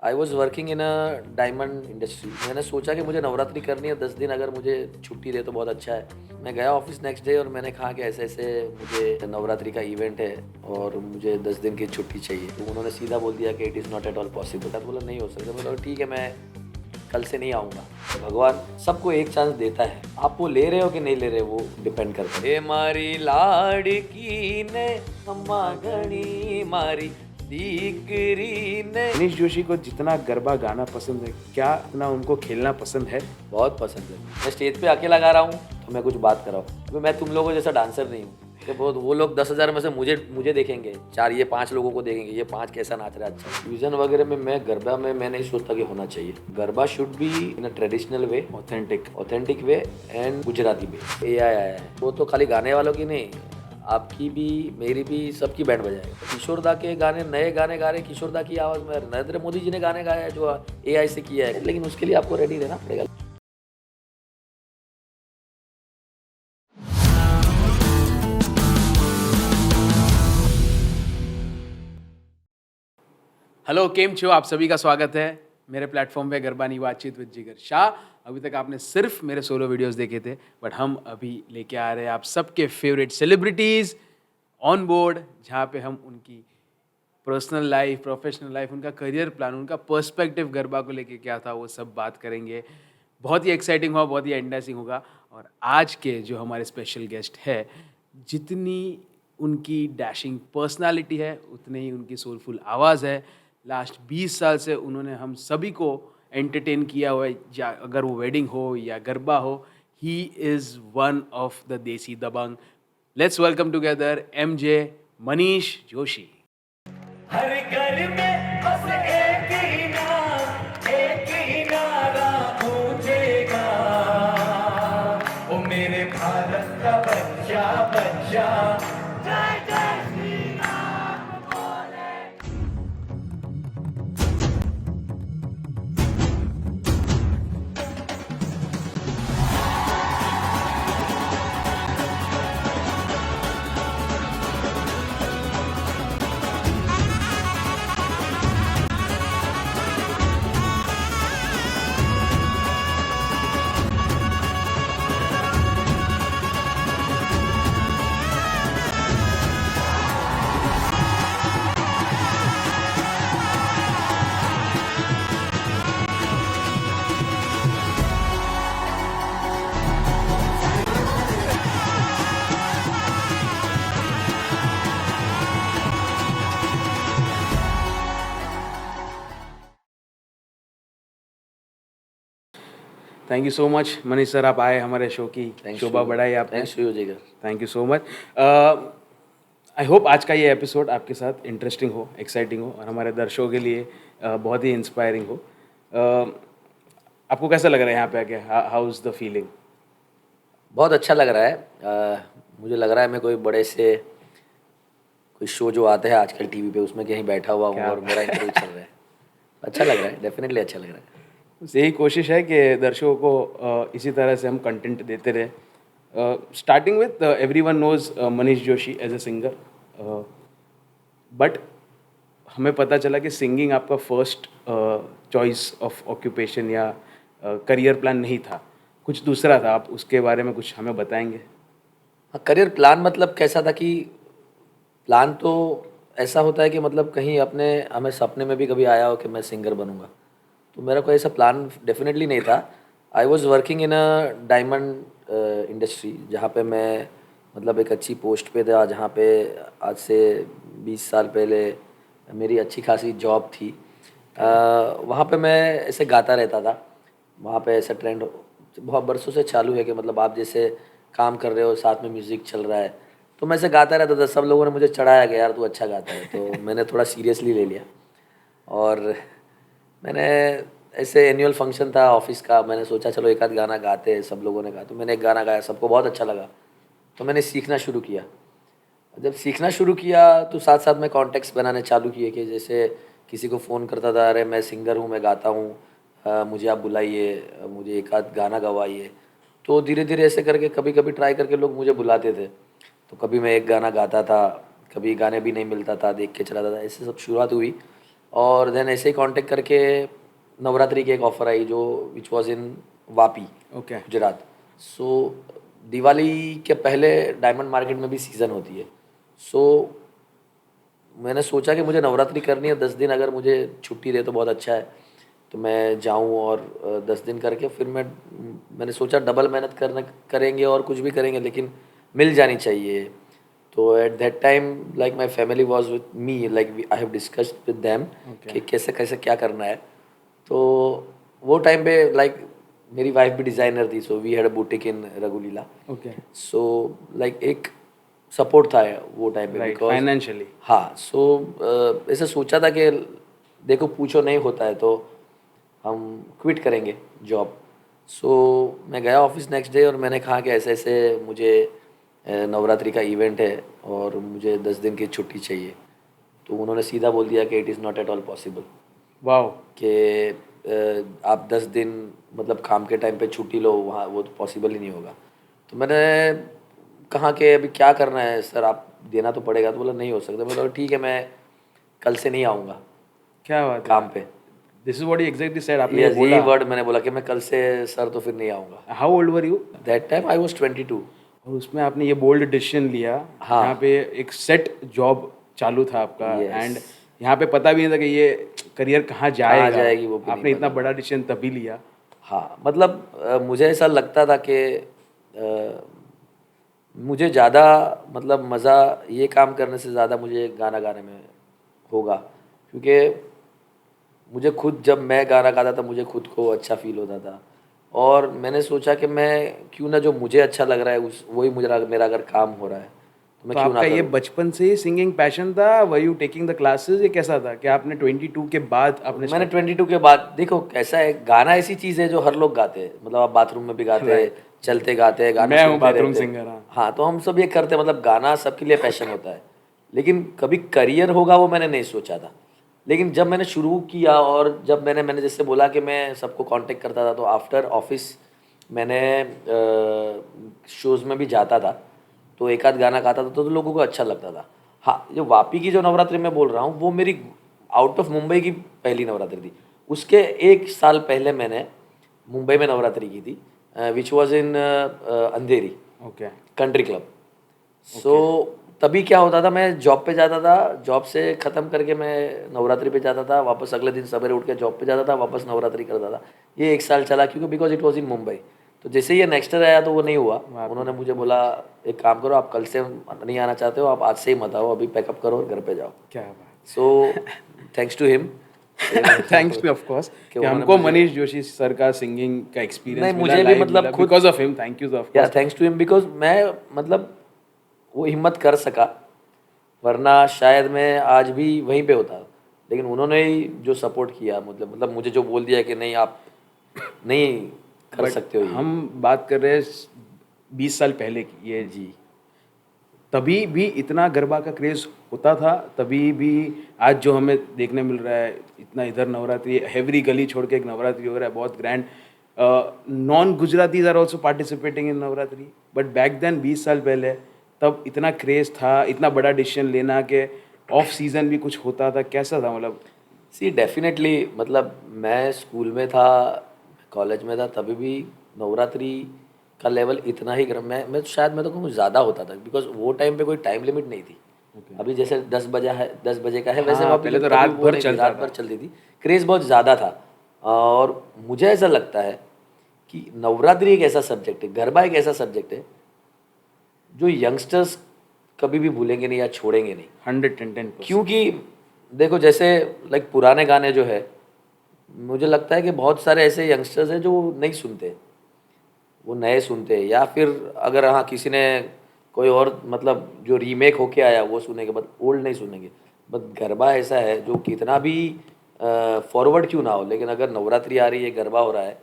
I was working in a diamond industry. मैंने सोचा कि मुझे नवरात्रि करनी है 10 दिन, अगर मुझे छुट्टी दे तो बहुत अच्छा है। मैं गया ऑफिस नेक्स्ट डे और मैंने कहा कि ऐसे ऐसे मुझे नवरात्रि का इवेंट है और मुझे 10 दिन की छुट्टी चाहिए। तो उन्होंने सीधा बोल दिया कि it is not at all possible. तो बोला नहीं हो सकता। बोला ठीक है, मैं कल से नहीं आऊँगा। तो भगवान सबको एक चांस देता है, आप वो ले रहे हो कि नहीं ले रहे वो डिपेंड करता है। ए मारी लाड़की ने अम्मा गणी मारी दीकरी ने। मनीष जोशी को जितना गरबा गाना पसंद है, क्या इतना उनको खेलना पसंद है? बहुत पसंद है। मैं स्टेज पे अकेला गा रहा हूँ तो मैं कुछ बात कर रहा हूँ। अभी मैं तुम लोगों जैसा डांसर नहीं हूँ कि बहुत वो लोग 10,000 में से मुझे देखेंगे, 5 लोगों को देखेंगे, ये 5 कैसा नाच रहा है। अच्छा फ्यूजन वगैरह में मैं गरबा में मैं नहीं सोचता कि होना चाहिए। Garba should be in a traditional way, authentic way and Gujarati way. ए आया है वो तो खाली गाने वालों की नहीं, आपकी भी मेरी भी सबकी बैंड बजाएगा। किशोर दा के गाने, नए गाने गा रहे किशोर दा की आवाज़ में। नरेंद्र मोदी जी ने गाने गाए हैं जो AI से किया है, लेकिन उसके लिए आपको रेडी रहना पड़ेगा। हेलो, केम छो, आप सभी का स्वागत है मेरे प्लेटफॉर्म पे गरबानी बातचीत विद जिगर शाह। अभी तक आपने सिर्फ मेरे सोलो वीडियोस देखे थे, बट हम अभी लेके आ रहे हैं आप सबके फेवरेट सेलिब्रिटीज़ ऑन बोर्ड, जहाँ पे हम उनकी पर्सनल लाइफ, प्रोफेशनल लाइफ, उनका करियर प्लान, उनका पर्सपेक्टिव गरबा को लेके क्या था, वो सब बात करेंगे। बहुत ही एक्साइटिंग होगा, बहुत ही एंडासिंग होगा। और आज के जो हमारे स्पेशल गेस्ट है, जितनी उनकी डैशिंग पर्सनालिटी है उतनी ही उनकी सोलफुल आवाज़ है। लास्ट 20 साल से उन्होंने हम सभी को एंटरटेन किया हुआ है, या अगर वो वेडिंग हो या गरबा हो। He is one of the desi dabang. Let's welcome together MJ Manish Joshi. हर घर में बस एक ही नारा गूंजेगा, ओ मेरे भारत का बच्चा बच्चा जय जय श्री राम बोले। Thank you so much Manish sir, आप आए हमारे शो की शोभा बढ़ाई आपने। थैंक्स टू यू जिगर। Thank you so much. I hope आज का ये एपिसोड आपके साथ इंटरेस्टिंग हो, एक्साइटिंग हो और हमारे दर्शकों के लिए बहुत ही इंस्पायरिंग हो। आपको कैसा लग रहा है यहाँ पे आके? How is the feeling? बहुत अच्छा लग रहा है। मुझे लग रहा है मैं कोई बड़े से कोई शो जो आता है आजकल टीवी पे, उसमें कहीं बैठा हुआ हूँ और मेरा इंटरव्यू चल रहा है। अच्छा लग रहा है, डेफिनेटली अच्छा लग रहा है। बस यही कोशिश है कि दर्शकों को इसी तरह से हम कंटेंट देते रहे। Starting with everyone knows Manish Joshi as a singer, but हमें पता चला कि सिंगिंग आपका फर्स्ट चॉइस ऑफ ऑक्यूपेशन या करियर प्लान नहीं था, कुछ दूसरा था। आप उसके बारे में कुछ हमें बताएंगे? हाँ, करियर प्लान मतलब कैसा था कि प्लान तो ऐसा होता है कि मतलब कहीं अपने हमें सपने में भी कभी आया हो कि मैं सिंगर बनूंगा, तो मेरा कोई ऐसा प्लान डेफिनेटली नहीं था। I was working in a diamond industry, जहाँ पे मैं मतलब एक अच्छी पोस्ट पे था, जहाँ पे आज से 20 साल पहले मेरी अच्छी खासी जॉब थी। वहाँ पे मैं ऐसे गाता रहता था। वहाँ पे ऐसा ट्रेंड बहुत बरसों से चालू है कि मतलब आप जैसे काम कर रहे हो, साथ में म्यूज़िक चल रहा है, तो मैं ऐसे गाता रहता था। सब लोगों ने मुझे चढ़ाया कि यार तू अच्छा गाता है, तो मैंने थोड़ा सीरियसली ले लिया। और मैंने ऐसे एनुअल फंक्शन था ऑफिस का, मैंने सोचा चलो एक आध गाना गाते हैं। सब लोगों ने कहा, तो मैंने एक गाना गाया, सबको बहुत अच्छा लगा, तो मैंने सीखना शुरू किया। जब सीखना शुरू किया तो साथ साथ में कॉन्टेक्ट्स बनाने चालू किए कि जैसे किसी को फ़ोन करता था, अरे मैं सिंगर हूँ, मैं गाता हूँ, मुझे आप बुलाइए, मुझे एक आध गाना गवाइए। तो धीरे धीरे ऐसे करके कभी कभी ट्राई करके लोग मुझे बुलाते थे, तो कभी मैं एक गाना गाता था, कभी गाने भी नहीं मिलता था, देख के चला जाता था। ऐसे सब शुरुआत हुई। और देन ऐसे ही कांटेक्ट करके नवरात्रि की एक ऑफ़र आई जो which was in Vapi, okay Gujarat. So Diwali के पहले डायमंड मार्केट में भी सीज़न होती है। सो मैंने सोचा कि मुझे नवरात्रि करनी है 10 दिन, अगर मुझे छुट्टी दे तो बहुत अच्छा है, तो मैं जाऊं और 10 दिन करके फिर मैंने सोचा डबल मेहनत करना करेंगे और कुछ भी करेंगे लेकिन मिल जानी चाहिए। तो at that time like my family was with me, like I have discussed with them कि कैसे कैसे क्या करना है। तो वो टाइम पे लाइक मेरी वाइफ भी डिज़ाइनर थी, so we had a boutique in रघुलीला। ओके सो लाइक एक सपोर्ट था वो टाइम पे राइट बिकॉज फाइनेंशियली हाँ। सो ऐसे सोचा था कि देखो पूछो नहीं होता है तो हम क्विट करेंगे जॉब। सो मैं गया ऑफिस नेक्स्ट डे और मैंने कहा कि ऐसे ऐसे मुझे नवरात्रि का इवेंट है और मुझे 10 दिन की छुट्टी चाहिए। तो उन्होंने सीधा बोल दिया कि it is not at all possible wow कि आप 10 दिन मतलब काम के टाइम पे छुट्टी लो, वहाँ वो तो पॉसिबल ही नहीं होगा। तो मैंने कहा कि अभी क्या करना है सर, आप देना तो पड़ेगा। तो बोला नहीं हो सकता। मैं बोला ठीक है, मैं कल से नहीं आऊँगा क्या बात है काम पे। This is what you exactly said आपने ये यही बोला वर्ड मैंने बोला कि मैं कल से सर तो फिर नहीं आऊँगा। How old were you that time I was 22। और उसमें आपने ये बोल्ड डिसीजन लिया हाँ। जहाँ पे एक सेट जॉब चालू था आपका Yes. एंड यहाँ पे पता भी नहीं था कि ये करियर कहाँ जाएगा जाएगी वो भी नहीं आपने इतना पता बड़ा डिसीजन तभी लिया हाँ मतलब मुझे ऐसा लगता था कि मुझे ज़्यादा मतलब मज़ा ये काम करने से ज़्यादा मुझे गाना गाने में होगा, क्योंकि मुझे खुद जब मैं गाना गाता था मुझे खुद को अच्छा फील होता था। और मैंने सोचा कि मैं क्यों ना जो मुझे अच्छा लग रहा है उस वही मेरा अगर काम हो रहा है तो मैं तो क्यों ना आपका ये करूं। बचपन से ही सिंगिंग पैशन था were you taking the classes ये कैसा था कि आपने 22 के बाद आपने मैंने 22 के बाद, देखो कैसा है, गाना ऐसी चीज़ है जो हर लोग गाते हैं, मतलब आप बाथरूम में भी गाते हैं, चलते गाते हैं, गाना मैं हूँ सुनते बाथरूम रहते हैं। सिंगर हाँ हाँ तो हम सब ये करते हैं, मतलब गाना सबके लिए पैशन होता है, लेकिन कभी करियर होगा वो मैंने नहीं सोचा था। लेकिन जब मैंने शुरू किया और जब मैंने जैसे बोला कि मैं सबको कांटेक्ट करता था, तो आफ्टर ऑफिस मैंने शोज़ में भी जाता था, तो एक आध गाना गाता था तो लोगों को अच्छा लगता था। हाँ, जो वापी की जो नवरात्रि मैं बोल रहा हूँ वो मेरी आउट ऑफ मुंबई की पहली नवरात्रि थी। उसके एक साल पहले मैंने मुंबई में नवरात्रि की थी, which was in Andheri okay country club. So तभी क्या होता था, मैं जॉब पे जाता था, जॉब से ख़त्म करके मैं नवरात्रि पे जाता था, वापस अगले दिन सवेरे उठ के जॉब पे जाता था, वापस नवरात्रि करता था। ये एक साल चला क्योंकि because it was in Mumbai. तो जैसे ही ये नेक्स्ट ईयर आया तो वो नहीं हुआ। उन्होंने मुझे बोला एक काम करो, आप कल से नहीं आना चाहते हो, आप आज से ही मत आओ, अभी पैकअप करो और घर पे जाओ। क्या बात so thanks to him. Thanks to of course कि हमको मनीष जोशी सर का सिंगिंग का एक्सपीरियंस नहीं, मिला मुझे भी लाइव मतलब मिला खुद- because of him thank you of या course thanks to him because मैं मतलब वो हिम्मत कर सका, वरना शायद मैं आज भी वहीं पे होता। लेकिन उन्होंने ही जो सपोर्ट किया, मतलब मुझे जो बोल दिया कि नहीं आप नहीं कर सकते हो ये। हम बात कर रहे हैं 20 साल पहले की ये जी तभी भी इतना गरबा का क्रेज होता था तभी भी आज जो हमें देखने मिल रहा है इतना इधर नवरात्रि एवरी गली छोड़ के एक नवरात्रि हो रहा है बहुत grand non Gujaratis are also participating in Navratri but back then 20 साल पहले तब इतना क्रेज था इतना बड़ा डिसीजन लेना कि ऑफ सीजन भी कुछ होता था कैसा था मतलब सी डेफिनेटली, मतलब मैं स्कूल में था, कॉलेज में था, तभी भी नवरात्रि का लेवल इतना ही गर्म, मैं शायद मैं तो कहूँ ज़्यादा होता था, बिकॉज वो टाइम पे कोई टाइम लिमिट नहीं थी। अभी जैसे 10 बजे है, 10 बजे का है, वैसे हाँ, वहाँ पे पहले तो तभी रात वो भर नहीं थी, चलता रात था। भर चलती थी, क्रेज़ बहुत ज़्यादा था। और मुझे ऐसा लगता है कि नवरात्रि एक ऐसा सब्जेक्ट है, गरबा एक ऐसा सब्जेक्ट है जो यंगस्टर्स कभी भी भूलेंगे नहीं या छोड़ेंगे नहीं। 110% क्योंकि देखो जैसे लाइक पुराने गाने जो है, मुझे लगता है कि बहुत सारे ऐसे यंगस्टर्स हैं जो नहीं सुनते, वो नए सुनते हैं, या फिर अगर हाँ किसी ने कोई और मतलब जो रीमेक होके आया वो सुनेंगे, बट ओल्ड नहीं सुनेंगे। बट गरबा ऐसा है जो कितना भी फॉरवर्ड क्यों ना हो, लेकिन अगर नवरात्रि आ रही है, गरबा हो रहा है,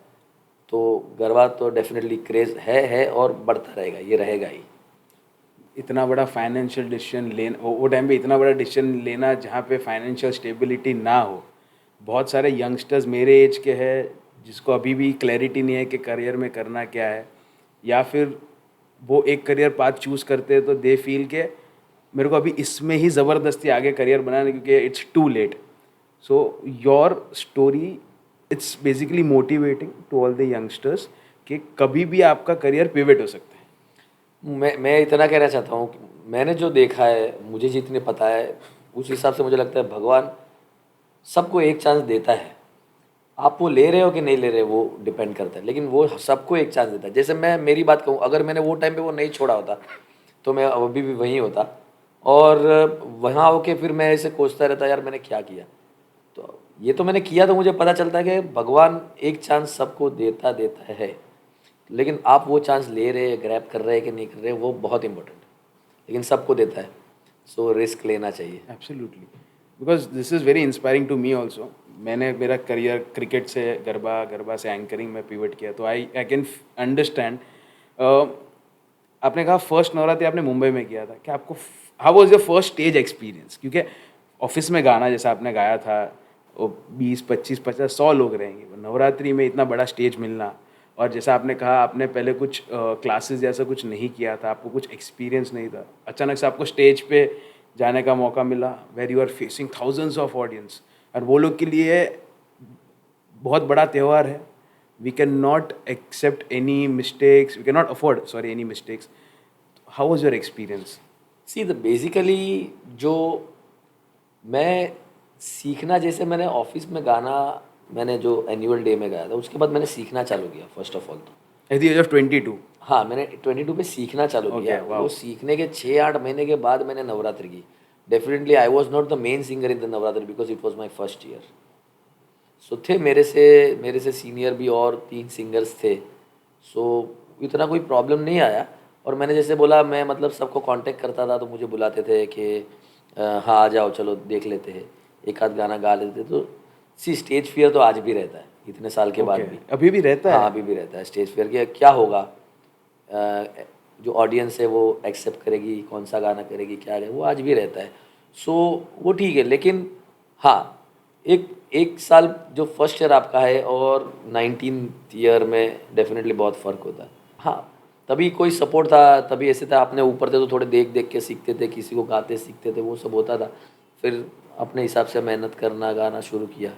तो गरबा तो डेफिनेटली क्रेज़ है और बढ़ता रहेगा, ये रहेगा ही। इतना बड़ा फाइनेंशियल डिसीजन लेना वो टाइम पे इतना बड़ा डिसीजन लेना जहाँ पे फाइनेंशियल स्टेबिलिटी ना हो बहुत सारे यंगस्टर्स मेरे एज के हैं जिसको अभी भी क्लैरिटी नहीं है कि करियर में करना क्या है या फिर वो एक करियर पाथ चूज़ करते हैं तो दे फील के मेरे को अभी इसमें ही ज़बरदस्ती आगे करियर बनाना क्योंकि it's too late so your story it's basically motivating to all the youngsters कि कभी भी आपका करियर पिवट हो सकता है। मैं इतना कहना चाहता हूँ कि मैंने जो देखा है, मुझे जितने पता है, उस हिसाब से मुझे लगता है भगवान सबको एक चांस देता है। आप वो ले रहे हो कि नहीं ले रहे वो डिपेंड करता है, लेकिन वो सबको एक चांस देता है। जैसे मैं मेरी बात कहूँ, अगर मैंने वो टाइम पे वो नहीं छोड़ा होता तो मैं अभी भी वहीं होता, और वहाँ होके फिर मैं ऐसे कोसता रहता यार मैंने क्या किया। तो ये तो मैंने किया, तो मुझे पता चलता है कि भगवान एक चांस सबको देता देता है, लेकिन आप वो चांस ले रहे ग्रैब कर रहे हैं कि नहीं कर रहे, वो बहुत इंपॉर्टेंट है। लेकिन सबको देता है, सो रिस्क लेना चाहिए। Absolutely, because this is very inspiring to me also. मैंने मेरा करियर क्रिकेट से गरबा से एंकरिंग में पिवट किया, तो आई कैन अंडरस्टैंड। आपने कहा फर्स्ट नवरात्रि आपने मुंबई में किया था, कि आपको how was your first stage experience? क्योंकि ऑफिस में गाना जैसा आपने गाया था, वो 20, 25, 50, 100 लोग रहेंगे, नवरात्रि में इतना बड़ा स्टेज मिलना, और जैसा आपने कहा आपने पहले कुछ क्लासेस जैसा कुछ नहीं किया था, आपको कुछ एक्सपीरियंस नहीं था, अचानक से आपको स्टेज पे जाने का मौका मिला where you are facing thousands of audience, और वो लोग के लिए बहुत बड़ा त्यौहार है। We can not accept any mistakes, we can not afford sorry any mistakes. How was your experience? See the basically जो मैं सीखना, जैसे मैंने ऑफिस में गाना मैंने जो एनुअल डे में गाया था, उसके बाद मैंने सीखना चालू किया फर्स्ट ऑफ ऑल। तो एट द एज ऑफ 22? हाँ, मैंने 22 पे सीखना चालू Okay, किया। wow. वो सीखने के 6-8 महीने के बाद मैंने नवरात्रि की। Definitely I was not the main singer in the Navratri because it was my first year. So थे मेरे से सीनियर भी और 3 सिंगर्स थे। सो इतना कोई प्रॉब्लम नहीं आया। और मैंने जैसे बोला, मैं मतलब सबको कांटेक्ट करता था, तो मुझे बुलाते थे कि हाँ आ जाओ चलो देख लेते हैं, एक आध गाना गा लेते थे। तो सी स्टेज फियर तो आज भी रहता है इतने साल के बाद Okay, भी। अभी भी रहता हाँ है? अभी भी रहता है स्टेज फियर कि क्या होगा, जो ऑडियंस है वो एक्सेप्ट करेगी, कौन सा गाना करेगी, क्या है, वो आज भी रहता है। सो वो ठीक है, लेकिन हाँ एक एक साल जो फर्स्ट ईयर आपका है और 19th ईयर में डेफिनेटली बहुत फ़र्क होता है। हाँ, तभी कोई सपोर्ट था, तभी ऐसे था, अपने ऊपर थे तो थोड़े देख देख के सीखते थे, किसी को गाते सीखते थे, वो सब होता था। फिर अपने हिसाब से मेहनत करना, गाना शुरू किया।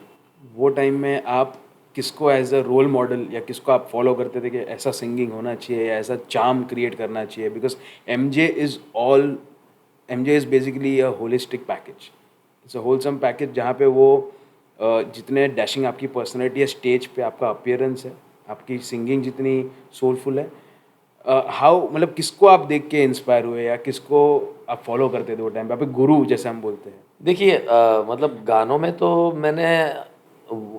वो टाइम में आप किसको एज अ रोल मॉडल या किसको आप फॉलो करते थे कि ऐसा सिंगिंग होना चाहिए या ऐसा चार्म क्रिएट करना चाहिए? Because M J is basically a holistic package, it's a wholesome package, जहाँ पे वो जितने डैशिंग आपकी पर्सनैलिटी है स्टेज पे, आपका अपीयरेंस है, आपकी सिंगिंग जितनी सोलफुल है, हाउ मतलब किसको आप देख के इंस्पायर हुए या किसको आप फॉलो करते थे वो टाइम पे, आप एक गुरु जैसे हम बोलते हैं? देखिए मतलब गानों में तो मैंने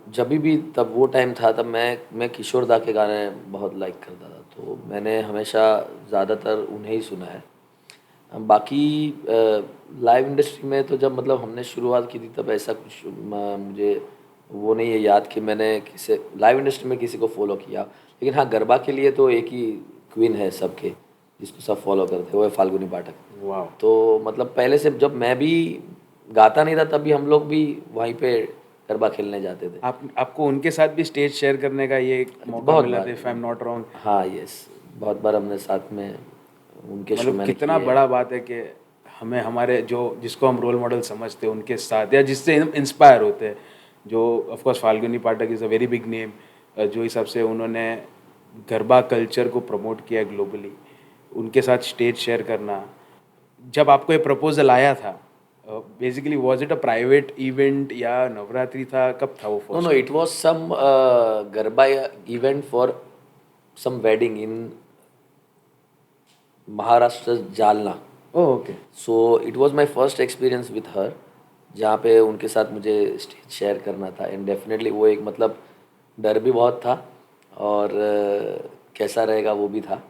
जब भी तब वो टाइम था, तब मैं किशोर दा के गाने बहुत लाइक करता था, तो मैंने हमेशा ज़्यादातर उन्हें ही सुना है। बाकी लाइव इंडस्ट्री में तो जब मतलब हमने शुरुआत की थी, तब ऐसा कुछ मुझे वो नहीं है याद कि मैंने किसी लाइव इंडस्ट्री में किसी को फॉलो किया। लेकिन हाँ, गरबा के लिए तो एक ही क्वीन है सबके, जिसको सब फॉलो करते हैं, वो है फाल्गुनी पाठक। वाह। तो मतलब पहले से जब मैं भी गाता नहीं था, तब भी हम लोग भी वहीं पे गरबा खेलने जाते थे। आपको उनके साथ भी स्टेज शेयर करने का ये एक मौका बहुत मिला बार। था, if I am not wrong? हाँ यस, बहुत बार हमने साथ में उनके शो मतलब मैंने कितना किए। बड़ा बात है कि हमें हमारे जो जिसको हम रोल मॉडल समझते हैं उनके साथ या जिससे इंस्पायर होते हैं, जो of course Falguni Pathak is a very big name, जो हिसाब से उन्होंने गरबा कल्चर को प्रमोट किया ग्लोबली, उनके साथ स्टेज शेयर करना। जब आपको ये प्रपोजल आया था, basically was it a private event या नवरात्रि था, कब था वो No, first? no, it was some Garba event for some wedding in Maharashtra's Jalna. Oh okay. So it was my first experience with her, जहाँ पे उनके साथ मुझे स्टेज शेयर करना था। एंड डेफिनेटली वो एक मतलब डर भी बहुत था, और कैसा रहेगा वो भी था।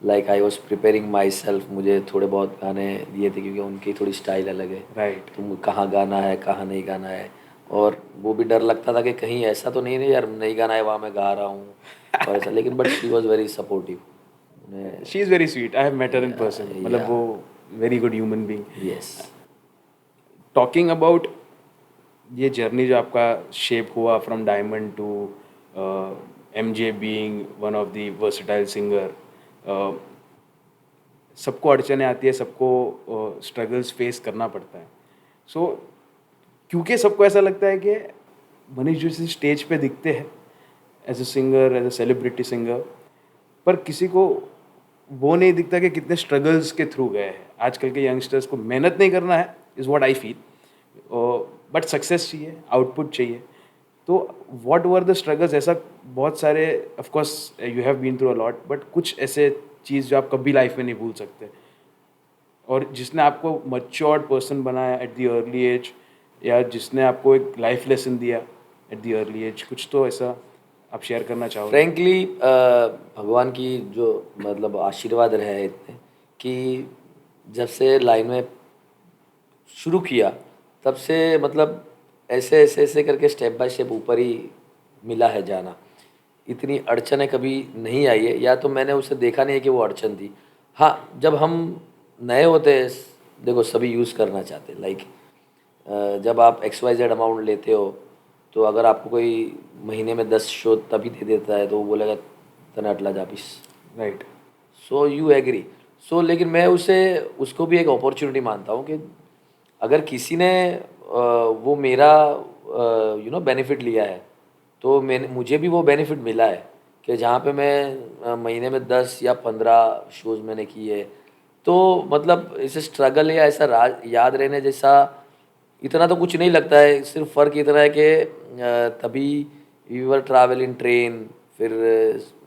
Like I was preparing my self, मुझे थोड़े बहुत गाने दिए थे क्योंकि उनकी थोड़ी स्टाइल अलग है। राइट। तुम कहाँ गाना है, कहाँ नहीं गाना है, और वो भी डर लगता था कि कहीं ऐसा तो नहीं यार नहीं गाना है वहाँ मैं गा रहा हूँ और ऐसा। लेकिन but she was very supportive. She is very sweet, I have met her in person, मतलब वो very good human being. Yes. Talking about ये जर्नी जो आपका शेप हुआ from diamond to MJ being one of the versatile singer, सबको अड़चने आती है, सबको स्ट्रगल्स फेस करना पड़ता है। सो क्योंकि सबको ऐसा लगता है कि मनीष जोशी स्टेज पे दिखते हैं as a singer, as a celebrity singer, पर किसी को वो नहीं दिखता कि कितने स्ट्रगल्स के थ्रू गए हैं। आजकल के यंगस्टर्स को मेहनत नहीं करना है, is what I feel, but success चाहिए, आउटपुट चाहिए। तो व्हाट वर द स्ट्रगल्स? ऐसा बहुत सारे, of course you have been through a lot, but कुछ ऐसे चीज़ जो आप कभी लाइफ में नहीं भूल सकते और जिसने आपको मच्योर्ड पर्सन बनाया एट द अर्ली एज, या जिसने आपको एक लाइफ लेसन दिया एट द अर्ली एज, कुछ तो ऐसा आप शेयर करना चाहोगे? फ्रेंकली भगवान की जो मतलब आशीर्वाद रहे हैं इतने कि जब से लाइन में शुरू किया तब से मतलब ऐसे ऐसे ऐसे करके स्टेप बाय स्टेप ऊपर ही मिला है जाना। इतनी अड़चनें कभी नहीं आई है, या तो मैंने उसे देखा नहीं है कि वो अड़चन थी। हाँ, जब हम नए होते हैं, देखो सभी यूज़ करना चाहते हैं, लाइक जब आप XYZ अमाउंट लेते हो तो अगर आपको कोई महीने में 10 शो तभी दे देता है तो वो बोलेगा तना अटला जापिस, right. So you agree. So लेकिन मैं उसको भी एक अपॉर्चुनिटी मानता हूँ कि अगर किसी ने वो मेरा बेनिफिट लिया है तो मुझे भी वो बेनिफिट मिला है कि जहाँ पे मैं महीने में 10 या 15 शोज़ मैंने किए। तो मतलब इसे स्ट्रगल या ऐसा याद रहने जैसा इतना तो कुछ नहीं लगता है। सिर्फ फ़र्क इतना है कि तभी we were travel in train, फिर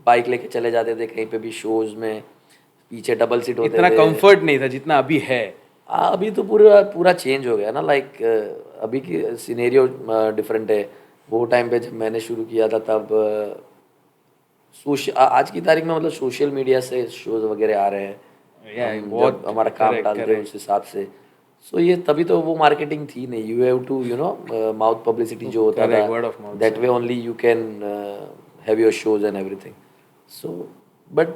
बाइक लेके चले जाते थे कहीं पे भी शोज़ में, पीछे डबल सीट होते इतना थे। कंफर्ट नहीं था जितना अभी है। अभी तो पूरा पूरा चेंज हो गया ना, लाइक अभी की सिनेरियो डिफरेंट है। वो टाइम पे जब मैंने शुरू किया था तब आज की तारीख में मतलब सोशल मीडिया से शोज़ वगैरह आ रहे हैं। हम बहुत जब हमारा काम correct, डालते हैं correct. उस हिसाब से। सो ये तभी तो वो मार्केटिंग थी नहीं, you have to mouth publicity जो होता Correct, था, word of mouth, that way only you can have your shows and everything. So but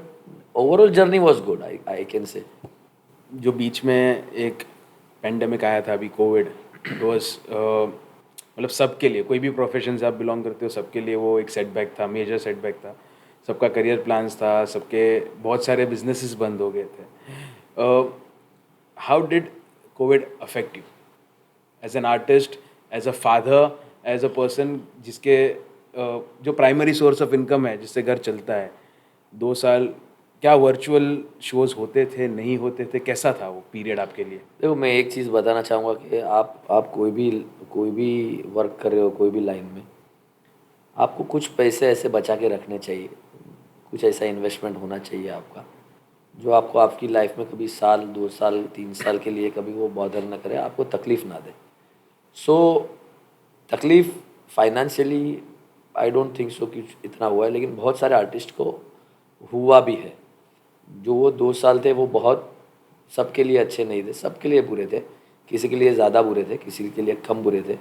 overall journey was good, I can say. जो बीच में एक पेंडेमिक आया था अभी, कोविड, वाज मतलब सबके लिए, कोई भी प्रोफेशन से आप बिलोंग करते हो सबके लिए वो एक सेटबैक था, मेजर सेटबैक था। सबका करियर प्लान्स था, सबके बहुत सारे बिजनेसेस बंद हो गए थे। How did covid affect you as an artist, as a father, as a person जिसके जो प्राइमरी सोर्स ऑफ इनकम है, जिससे घर चलता है? 2 साल क्या वर्चुअल शोज होते थे, नहीं होते थे? कैसा था वो पीरियड आपके लिए? देखो मैं एक चीज़ बताना चाहूँगा कि आप कोई भी वर्क कर रहे हो, कोई भी लाइन में, आपको कुछ पैसे ऐसे बचा के रखने चाहिए, कुछ ऐसा इन्वेस्टमेंट होना चाहिए आपका जो आपको आपकी लाइफ में कभी साल 2 साल 3 साल के लिए कभी वो बॉदर ना करे, आपको तकलीफ़ ना दे। सो तकलीफ़ financially I don't think so कि इतना हुआ है, लेकिन बहुत सारे आर्टिस्ट को हुआ भी है। जो वो 2 साल थे वो बहुत सबके लिए अच्छे नहीं थे, सबके लिए बुरे थे। किसी के लिए ज़्यादा बुरे थे, किसी के लिए कम बुरे थे।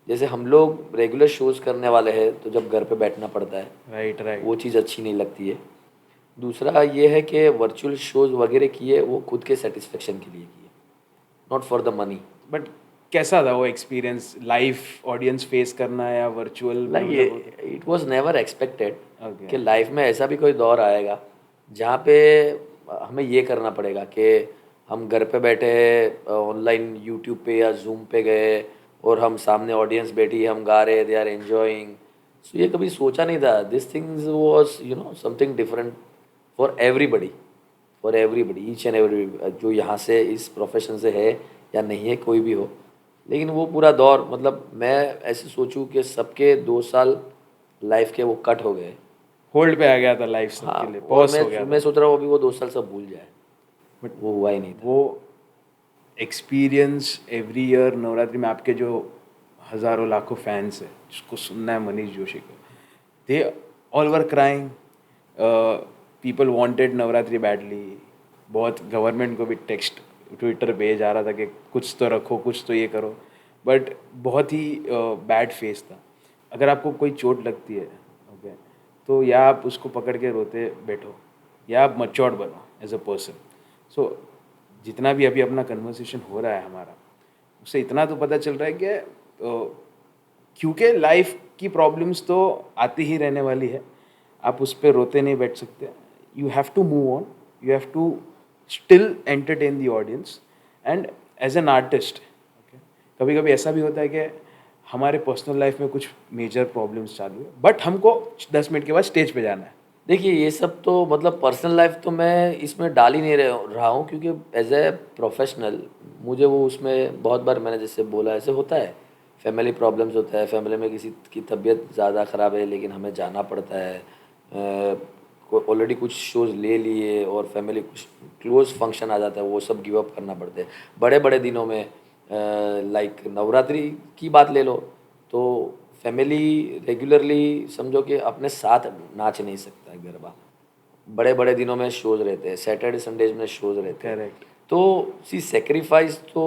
जैसे हम लोग रेगुलर शोज़ करने वाले हैं तो जब घर पे बैठना पड़ता है, राइट, राइट। वो चीज़ अच्छी नहीं लगती है। दूसरा ये है कि वर्चुअल शोज़ वगैरह किए वो खुद के सेटिस्फेक्शन के लिए किए, not for the money. But कैसा था वो एक्सपीरियंस, लाइव ऑडियंस फेस करना या virtual? Like it was never expected Okay. कि लाइफ में ऐसा भी कोई दौर आएगा जहाँ पे हमें ये करना पड़ेगा कि हम घर पे बैठे ऑनलाइन यूट्यूब पे या जूम पे गए और हम सामने ऑडियंस बैठी, हम गा रहे, दे आर एंजॉइंग। सो ये कभी सोचा नहीं था। This things was something different for everybody, each and every, जो यहाँ से इस प्रोफेशन से है या नहीं है, कोई भी हो। लेकिन वो पूरा दौर, मतलब मैं ऐसे सोचूं कि सबके 2 साल लाइफ के वो कट हो गए। होल्ड पे आ गया था लाइफ हाँ, सबके लिए, और पॉज हो गया मैं था। सोच रहा हूँ अभी वो 2 साल सब भूल जाए, बट वो हुआ ही नहीं था। वो एक्सपीरियंस एवरी ईयर नवरात्रि में आपके जो हज़ारों लाखों फैंस है जिसको सुनना है मनीष जोशी को, they all were crying, people wanted Navratri badly. बहुत गवर्नमेंट को भी टेक्स्ट ट्विटर पे जा रहा था कि कुछ तो रखो, कुछ तो ये करो, बट बहुत ही बैड फेस था। अगर आपको कोई चोट लगती है, ओके, तो या आप उसको पकड़ के रोते बैठो या आप मच्योर्ड बनो एज अ पर्सन। सो जितना भी अभी अपना कन्वर्सेशन हो रहा है हमारा, उससे इतना तो पता चल रहा है कि क्योंकि लाइफ की प्रॉब्लम्स तो आती ही रहने वाली है, आप उस पर रोते नहीं बैठ सकते। You have to move on, you have to still entertain the audience, and as an artist, कभी कभी ऐसा भी होता है कि हमारे पर्सनल लाइफ में कुछ मेजर प्रॉब्लम्स चालू है, बट हमको 10 मिनट के बाद स्टेज पे जाना है। देखिए ये सब तो मतलब पर्सनल लाइफ तो मैं इसमें डाल ही नहीं रहा हूँ, क्योंकि एज ए प्रोफेशनल मुझे वो उसमें बहुत बार मैंने जैसे बोला ऐसे होता है, फैमिली प्रॉब्लम्स होता है, फैमिली में किसी की तबीयत ज़्यादा ख़राब है लेकिन हमें जाना पड़ता है, ऑलरेडी कुछ शोज़ ले लिए और फैमिली कुछ क्लोज फंक्शन आ जाता है, वो सब गिव अप करना पड़ता है बड़े बड़े दिनों में। लाइक नवरात्रि की बात ले लो तो फैमिली रेगुलरली समझो कि अपने साथ नाच नहीं सकता है गरबा, बड़े बड़े दिनों में शोज रहते हैं, सैटरडे संडेज में शोज रहते हैं। करेक्ट। तो सी सेक्रीफाइस तो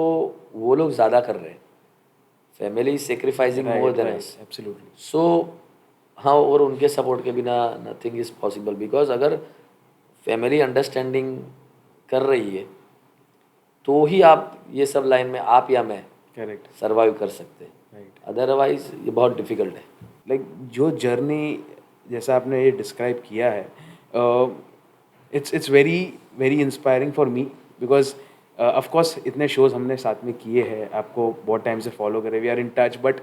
वो लोग ज़्यादा कर रहे हैं, family sacrificing more than us. Absolutely. So हाँ, और उनके सपोर्ट के बिना नथिंग इज़ पॉसिबल, बिकॉज अगर फैमिली अंडरस्टैंडिंग कर रही है तो ही आप ये सब लाइन में आप या मैं करेक्ट। सर्वाइव कर सकते हैं, राइट। अदरवाइज ये बहुत डिफिकल्ट है। लाइक जो जर्नी जैसा आपने ये डिस्क्राइब किया है, it's very very inspiring for me, because of course इतने शोज हमने साथ में किए हैं, आपको बहुत टाइम से फॉलो करे, we are in touch, but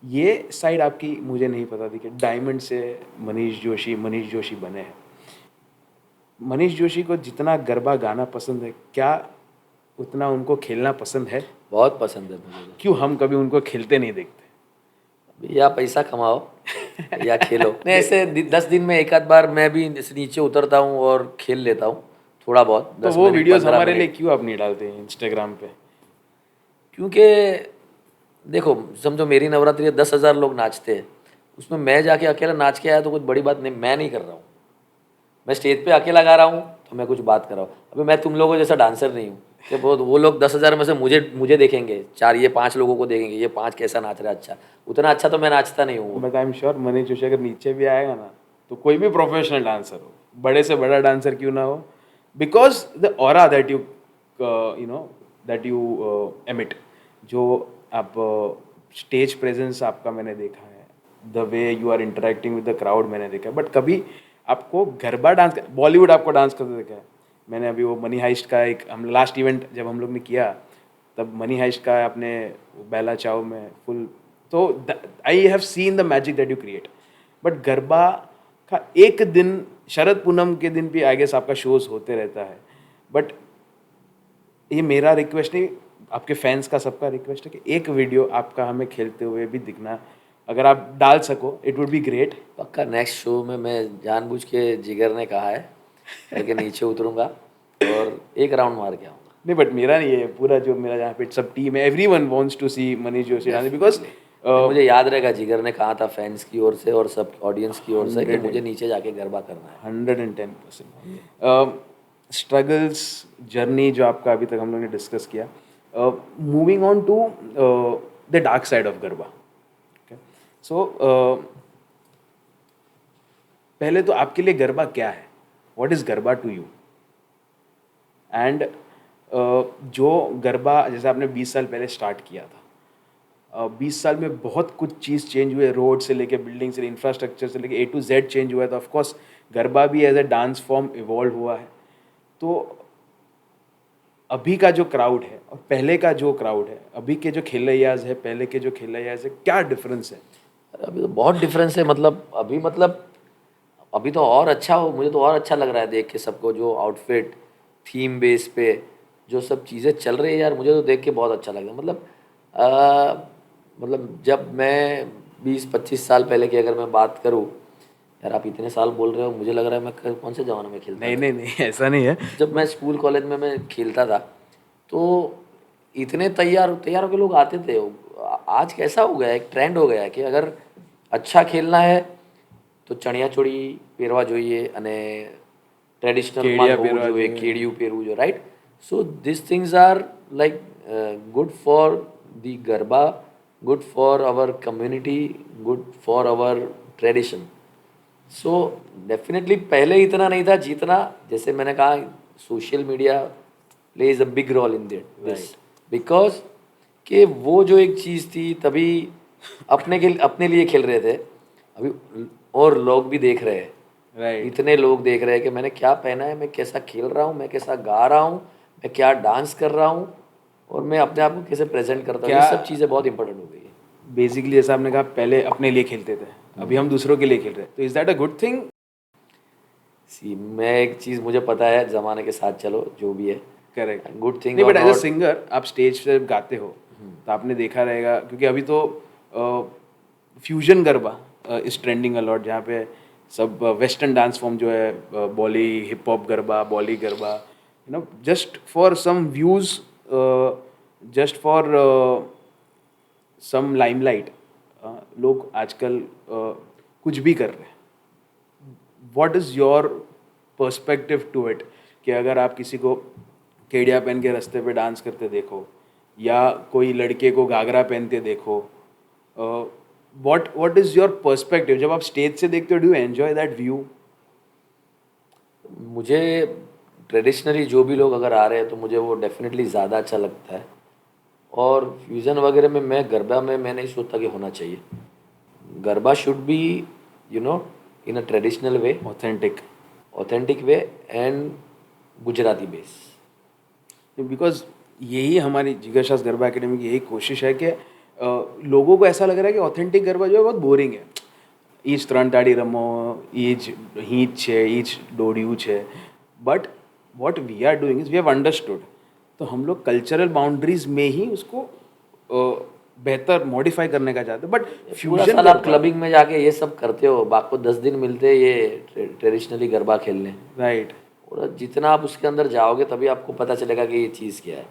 ये साइड आपकी मुझे नहीं पता थी कि डायमंड से मनीष जोशी बने हैं। मनीष जोशी को जितना गरबा गाना पसंद है, क्या उतना उनको खेलना पसंद है? बहुत पसंद है मुझे तो। क्यों हम कभी उनको खेलते नहीं देखते? या पैसा कमाओ या खेलो। नहीं, ऐसे 10 दिन में एक आध बार मैं भी नीचे उतरता हूँ और खेल लेता हूँ थोड़ा बहुत। तो 10 वो मिनट, वीडियोस 15 हमारे लिए मिनट। क्यों आप नहीं डालते हैं इंस्टाग्राम पे? क्योंकि देखो समझो मेरी नवरात्रि में 10,000 लोग नाचते हैं, उसमें मैं जाके अकेला नाच के आया तो कुछ बड़ी बात नहीं, मैं नहीं कर रहा हूँ। मैं स्टेज पे अकेला गा रहा हूँ तो मैं कुछ बात कर रहा हूँ। अभी मैं तुम लोगों जैसा डांसर नहीं हूँ कि वो लोग 10,000 में से मुझे देखेंगे, 5 लोगों को देखेंगे, ये 5 कैसा नाच रहा है, अच्छा उतना अच्छा तो मैं नाचता नहीं हूँ। But I am sure Manish Joshi अगर नीचे भी आएगा ना, तो कोई भी प्रोफेशनल डांसर हो, बड़े से बड़ा डांसर क्यों ना हो, because the aura that you emit, जो आप स्टेज प्रेजेंस आपका मैंने देखा है, the way you are interacting with the crowd मैंने देखा है, बट कभी आपको गरबा डांस, बॉलीवुड आपको डांस करते देखा है मैंने। अभी वो मनी हाइस्ट का एक हम लास्ट इवेंट जब हम लोग ने किया, तब मनी हाइस्ट का आपने बेला चाव में फुल, तो I have seen the magic that you create. But garba का एक दिन, शरद पूनम के दिन भी आई गेस आपका शोज होते रहता है, बट ये मेरा रिक्वेस्ट नहीं, आपके फैंस का सबका रिक्वेस्ट है कि एक वीडियो आपका हमें खेलते हुए भी दिखना, अगर आप डाल सको इट वुड बी ग्रेट। पक्का नेक्स्ट शो में मैं जानबूझ के जिगर ने कहा है करके नीचे उतरूंगा और एक राउंड मार के आऊँगा। नहीं, बट मेरा नहीं है, पूरा जो मेरा जहाँ पे सब टीम है, everyone wants to see Manish Joshi dance, because मुझे याद रहेगा जिगर ने कहा था फैंस की ओर से और सब ऑडियंस की ओर से कि मुझे नीचे जाके गरबा करना है। 110%। स्ट्रगल्स जर्नी जो आपका अभी तक हम लोग ने डिस्कस किया, moving on to the dark side of garba. So पहले तो आपके लिए गरबा क्या है? What is garba to you? And जो गरबा जैसे आपने 20 साल पहले स्टार्ट किया था, 20 साल में बहुत कुछ चीज़ चेंज हुए, रोड से लेके बिल्डिंग से, इंफ्रास्ट्रक्चर से लेके A to Z चेंज हुआ है, तो ऑफकोर्स गरबा भी as a dance form evolve हुआ है। तो अभी का जो क्राउड है और पहले का जो क्राउड है, अभी के जो खेलैयाज है, पहले के जो खेलैयाज है, क्या डिफरेंस है? अरे अभी तो बहुत डिफरेंस है, मतलब अभी तो और अच्छा हो, मुझे तो और अच्छा लग रहा है देख के सबको, जो आउटफिट थीम बेस पे जो सब चीज़ें चल रही है यार, मुझे तो देख के बहुत अच्छा लग रहा है। मतलब जब मैं 20-25 साल पहले की अगर मैं बात करूँ, यार आप इतने साल बोल रहे हो, मुझे लग रहा है मैं कौन से ज़माने में खेलता था। नहीं ऐसा नहीं है। जब मैं स्कूल कॉलेज में मैं खेलता था तो इतने तैयार होकर लोग आते थे। आज कैसा हो गया है, एक ट्रेंड हो गया है कि अगर अच्छा खेलना है તો ચણિયાચોળી પહેરવા જોઈએ અને ટ્રેડિશનલમાં હોવું જોઈએ, કેડિયું પહેરવું જોઈએ, right? So this things are like good for the garba, good for our community, good for our tradition. So definitely पहले इतना नहीं था जितना, जैसे मैंने कहा social media plays a big role in this, because कि वो जो एक चीज़ थी तभी अपने लिए खेल रहे थे, अभी और लोग भी देख रहे हैं, राइट। इतने लोग देख रहे हैं कि मैंने क्या पहना है, मैं कैसा खेल रहा हूँ, मैं कैसा गा रहा हूँ, मैं क्या डांस कर रहा हूँ, और मैं अपने आप को कैसे प्रेजेंट करता हूँ, ये क्या- सब चीज़ें बहुत इंपॉर्टेंट हो गई है। बेसिकली जैसा आपने कहा पहले अपने लिए खेलते थे, अभी हम दूसरों के लिए खेल रहे हैं, तो is that a good thing? See मैं एक चीज़ मुझे पता है, ज़माने के साथ चलो जो भी है, करेक्ट। गुड थिंग नहीं, और but as a not. Singer आप स्टेज पे जब गाते हो तो आपने देखा रहेगा, क्योंकि अभी तो fusion garba is trending a lot, जहाँ पे सब वेस्टर्न डांस फॉर्म जो है, bolly hip hop garba, bolly garba, you know, just for some views, just for some limelight, लोग आजकल कुछ भी कर रहे हैं। What is your perspective to it, कि अगर आप किसी को केडिया पहन के रास्ते पे डांस करते देखो, या कोई लड़के को घाघरा पहनते देखो, व्हाट इज़ योर पर्सपेक्टिव जब आप स्टेज से देखते हो? Do you enjoy that view? मुझे ट्रेडिशनली जो भी लोग अगर आ रहे हैं तो मुझे वो डेफिनेटली ज़्यादा अच्छा लगता है। और फ्यूज़न वगैरह में मैं गरबा में मैं नहीं सोचता कि होना चाहिए। Garba should be in a traditional way, authentic way and Gujarati base. Because यही हमारी जिगर शाह गरबा एकेडमी की यही कोशिश है कि लोगों को ऐसा लग रहा है कि ऑथेंटिक गरबा जो है बहुत बोरिंग है, ईच ત્રણ તાળી રમો, ઈજ हीच છે, ईच डोडियू છે, but what we are doing is we have understood, तो हम लोग कल्चरल बाउंड्रीज में ही उसको बेहतर मॉडिफाई करने का चाहते हैं। बट पूरा फ्यूजन साल आप क्लबिंग में जाके ये सब करते हो, आपको 10 दिन मिलते हैं ये ट्रेडिशनली गरबा खेलने, राइट, और जितना आप उसके अंदर जाओगे तभी आपको पता चलेगा कि ये चीज़ क्या है।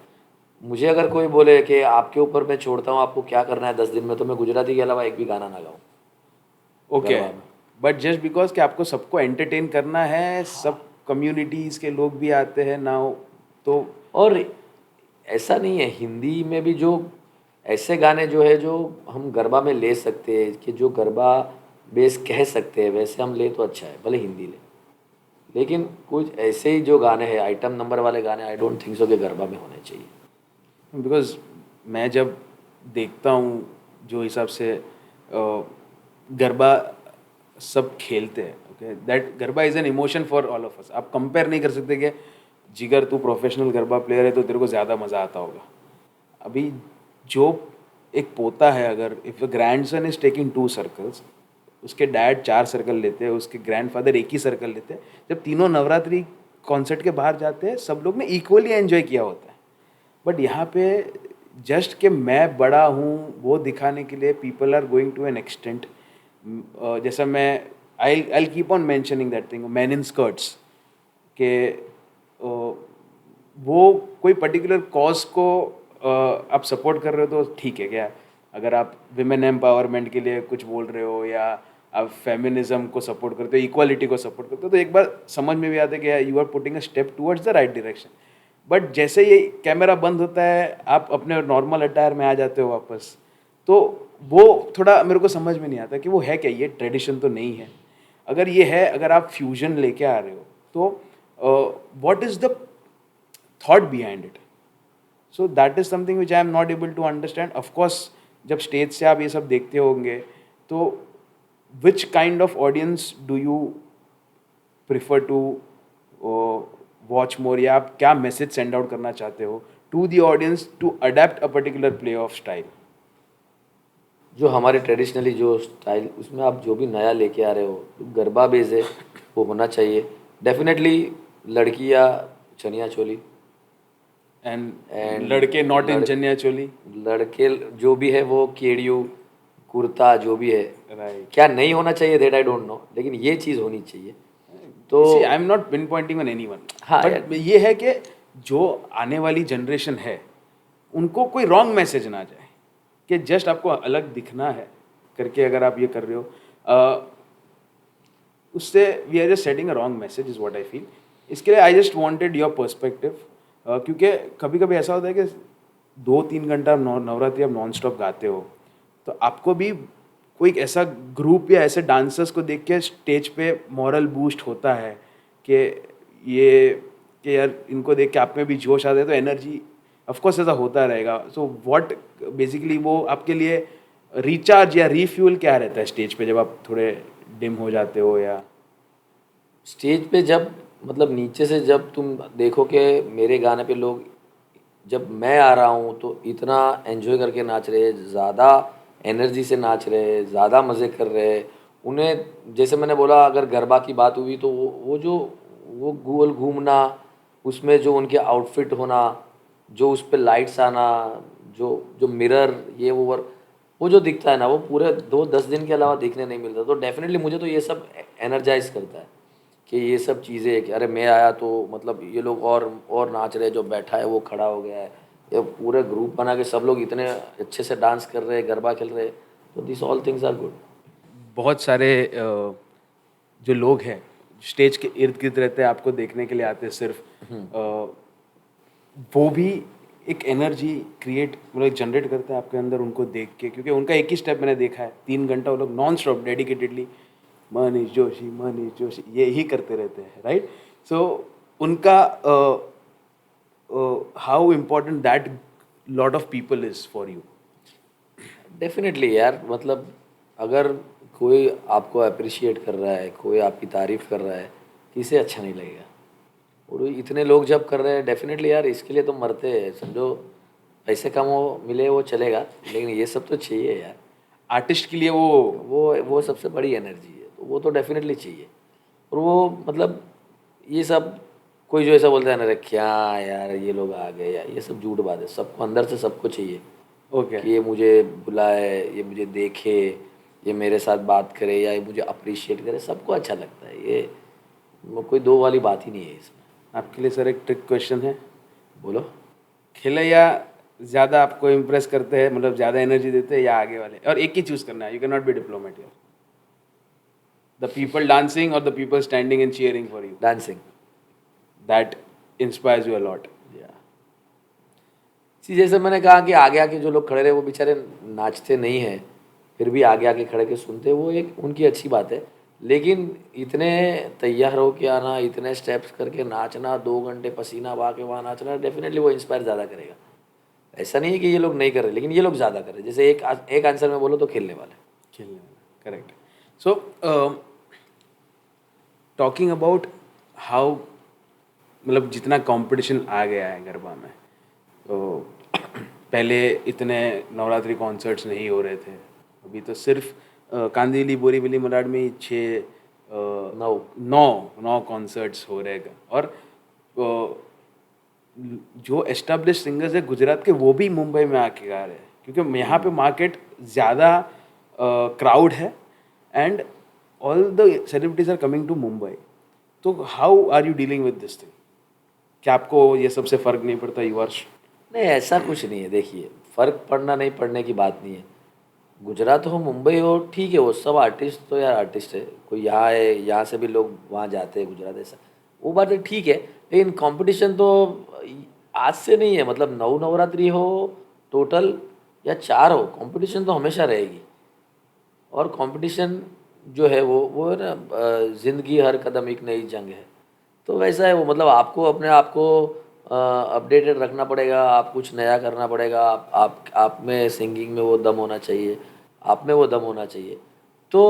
मुझे अगर कोई बोले कि आपके ऊपर मैं छोड़ता हूँ आपको क्या करना है 10 दिन में, तो मैं गुजराती के अलावा एक भी गाना ना गाऊँ। ओके, गरबा में। बट जस्ट बिकॉज कि आपको सबको एंटरटेन करना है, सब कम्युनिटीज़ के लोग भी आते हैं नाउ, तो और ऐसा नहीं है, हिंदी में भी जो ऐसे गाने जो है जो हम गरबा में ले सकते हैं, कि जो गरबा बेस कह सकते हैं, वैसे हम ले तो अच्छा है, भले हिंदी ले, लेकिन कुछ ऐसे ही जो गाने हैं आइटम नंबर वाले गाने, आई डोंट थिंक सो कि गरबा में होने चाहिए। बिकॉज मैं जब देखता हूँ जो हिसाब से गरबा सब खेलते हैं, okay, that garba is an emotion for all of us. आप कंपेयर नहीं कर सकते कि जिगर तू प्रोफेशनल गरबा प्लेयर है तो तेरे को ज़्यादा मज़ा आता होगा। अभी जो एक पोता है, अगर if the grandson is taking 2 circles, उसके डैड 4 सर्कल लेते हैं, उसके ग्रैंडफादर एक ही सर्कल लेते हैं, जब तीनों नवरात्रि कॉन्सर्ट के बाहर जाते हैं सब लोग ने इक्वली एंजॉय किया होता है। बट यहाँ पे जस्ट कि मैं बड़ा हूँ वो दिखाने के लिए people are going to an extent, जैसा मैं I keep on mentioning that thing, man in skirts, के वो कोई पर्टिकुलर कॉज को आप सपोर्ट कर रहे हो तो ठीक है क्या, अगर आप विमेन एम्पावरमेंट के लिए कुछ बोल रहे हो या आप फेमिनिज्म को सपोर्ट करते हो, इक्वालिटी को सपोर्ट करते हो, तो एक बार समझ में भी आता है कि you are putting a step towards the right direction. But जैसे ये कैमरा बंद होता है आप अपने नॉर्मल अटायर में आ जाते हो वापस, तो वो थोड़ा मेरे को समझ में नहीं आता कि वो है क्या, ये ट्रेडिशन तो नहीं है। अगर ये है, अगर आप फ्यूजन लेके आ रहे हो तो what is the thought behind it? So that is something which I am not able to understand. Of course जब स्टेज से आप ये सब देखते होंगे तो which kind of audience do you prefer to watch more, या आप क्या मैसेज सेंड आउट करना चाहते हो to the audience to adept a particular play of style? जो हमारे ट्रेडिशनली जो स्टाइल, उसमें आप जो भी नया लेके आ रहे हो, गरबा बेस है, वो होना चाहिए डेफिनेटली। लड़कियाँ चनिया चोली, एंड लड़के नॉट इन चनिया चोली, लड़के जो भी है वो केड़ियू कुर्ता जो भी है, राइट। क्या नहीं होना चाहिए दैट आई डोंट नो, लेकिन ये चीज़ होनी चाहिए। तो I am not pin pointing on anyone, हाँ, बट ये है कि जो आने वाली जनरेशन है उनको कोई रॉन्ग मैसेज ना जाए कि जस्ट आपको अलग दिखना है करके अगर आप ये कर रहे हो, उससे we are just setting a wrong message is what I feel. इसके लिए I just wanted your perspective, क्योंकि कभी कभी ऐसा होता है कि 2-3 घंटा नवरात्रि आप नॉन स्टॉप गाते हो, तो आपको भी कोई ऐसा ग्रुप या ऐसे डांसर्स को देख के स्टेज पे मॉरल बूस्ट होता है कि ये कि यार इनको देख के आप में भी जोश आता है, तो एनर्जी ऑफकोर्स ऐसा होता रहेगा। सो व्हाट बेसिकली वो आपके लिए रिचार्ज या रीफ्यूल क्या रहता है स्टेज पे जब आप थोड़े डिम हो जाते हो? या स्टेज पे जब मतलब नीचे से जब तुम देखो कि मेरे गाने पे लोग जब मैं आ रहा हूँ तो इतना एंजॉय करके नाच रहे, ज़्यादा एनर्जी से नाच रहे, ज़्यादा मज़े कर रहे। उन्हें जैसे मैंने बोला, अगर गरबा की बात हुई तो वो जो वो गोल घूमना, उसमें जो उनके आउटफिट होना, जो उस पे लाइट्स आना, जो जो मिरर, ये वो जो दिखता है ना, वो पूरे 2-10 दिन के अलावा देखने नहीं मिलता। तो डेफिनेटली मुझे तो ये सब एनर्जाइज करता है कि ये सब चीज़ें, कि अरे मैं आया तो मतलब ये लोग और नाच रहे हैं, जो बैठा है वो खड़ा हो गया है, ये पूरे ग्रुप बना के सब लोग इतने अच्छे से डांस कर रहे हैं, गरबा खेल रहे हैं। तो this all things are good. बहुत सारे जो लोग हैं स्टेज के इर्द गिर्द रहते हैं, आपको देखने के लिए आते हैं सिर्फ, वो भी एक एनर्जी क्रिएट मतलब जनरेट करते हैं आपके अंदर उनको देख के, क्योंकि उनका एक ही स्टेप मैंने देखा है, 3 घंटा वो लोग non stop dedicatedly Manish Joshi ये ही करते रहते हैं, राइट? सो उनका how important that lot of people is for you? Definitely यार, मतलब अगर कोई आपको अप्रिशिएट कर रहा है, कोई आपकी तारीफ़ कर रहा है, किसे अच्छा नहीं लगेगा? और इतने लोग जब कर रहे हैं, डेफिनेटली यार इसके लिए तो मरते हैं समझो। पैसे कम हो मिले वो चलेगा, लेकिन ये सब तो चाहिए यार। आर्टिस्ट के लिए वो वो सबसे बड़ी एनर्जी है, तो वो तो डेफिनेटली चाहिए। और वो मतलब ये सब, कोई जो ऐसा बोलता है ना, अरे क्या यार ये लोग आ गए, या ये सब झूठ बात है। सबको अंदर से सबको चाहिए ओके कि ये मुझे बुलाए, ये मुझे देखे, ये मेरे साथ बात करे, या ये मुझे अप्रिशिएट करे, सबको अच्छा लगता है। ये कोई दो वाली बात ही नहीं है इसमें। आपके लिए सर एक ट्रिक क्वेश्चन है, बोलो। खिलैया ज़्यादा आपको इम्प्रेस करते हैं, मतलब ज़्यादा एनर्जी देते हैं, या आगे वाले? और एक ही चूज करना है, you can not be diplomat here. The people dancing और the people standing and cheering for you, dancing. That inspires you a lot. See जैसे मैंने कहा कि आगे आके जो लोग खड़े रहे, वो बेचारे नाचते नहीं हैं, फिर भी आगे आके खड़े के सुनते, वो एक उनकी अच्छी बात है। लेकिन इतने तैयार हो के आना, इतने स्टेप्स करके नाचना, 2 घंटे पसीना बहा के वहाँ नाचना, डेफिनेटली वो इंस्पायर ज़्यादा करेगा। ऐसा नहीं है कि ये लोग नहीं कर रहे, लेकिन ये लोग ज़्यादा कर रहे हैं। जैसे एक आंसर में बोलो तो खेलने वाले। खेलने वाला, correct. So talking about how, मतलब जितना कंपटीशन आ गया है गरबा में, तो पहले इतने नवरात्रि कॉन्सर्ट्स नहीं हो रहे थे, अभी तो सिर्फ कांदिवली बोरीवली मलाड में ही 9 कॉन्सर्ट्स हो रहे हैं। और जो एस्टेब्लिश सिंगर्स है गुजरात के, वो भी मुंबई में आके गा रहे हैं, क्योंकि यहाँ पे मार्केट ज़्यादा क्राउड है and all the celebrities are coming to Mumbai. तो how are you dealing with this thing? क्या आपको ये सबसे फ़र्क नहीं पड़ता? यू आर नहीं, ऐसा कुछ नहीं है। देखिए, फ़र्क पड़ना नहीं पड़ने की बात नहीं है। गुजरात हो, मुंबई हो, ठीक है, वो सब आर्टिस्ट तो यार आर्टिस्ट है। कोई यहाँ है, यहाँ से भी लोग वहाँ जाते हैं गुजरात, ऐसा वो बात है, ठीक है। लेकिन कंपटीशन तो आज से नहीं है। मतलब 9 नवरात्रि हो टोटल या 4 हो, कंपटीशन तो हमेशा रहेगी। और कंपटीशन जो है वो है ना, ज़िंदगी हर कदम एक नई जंग है। तो वैसा है वो। मतलब आपको अपने आप को अपडेटेड रखना पड़ेगा, आप कुछ नया करना पड़ेगा। आप में सिंगिंग में वो दम होना चाहिए, आप में वो दम होना चाहिए। तो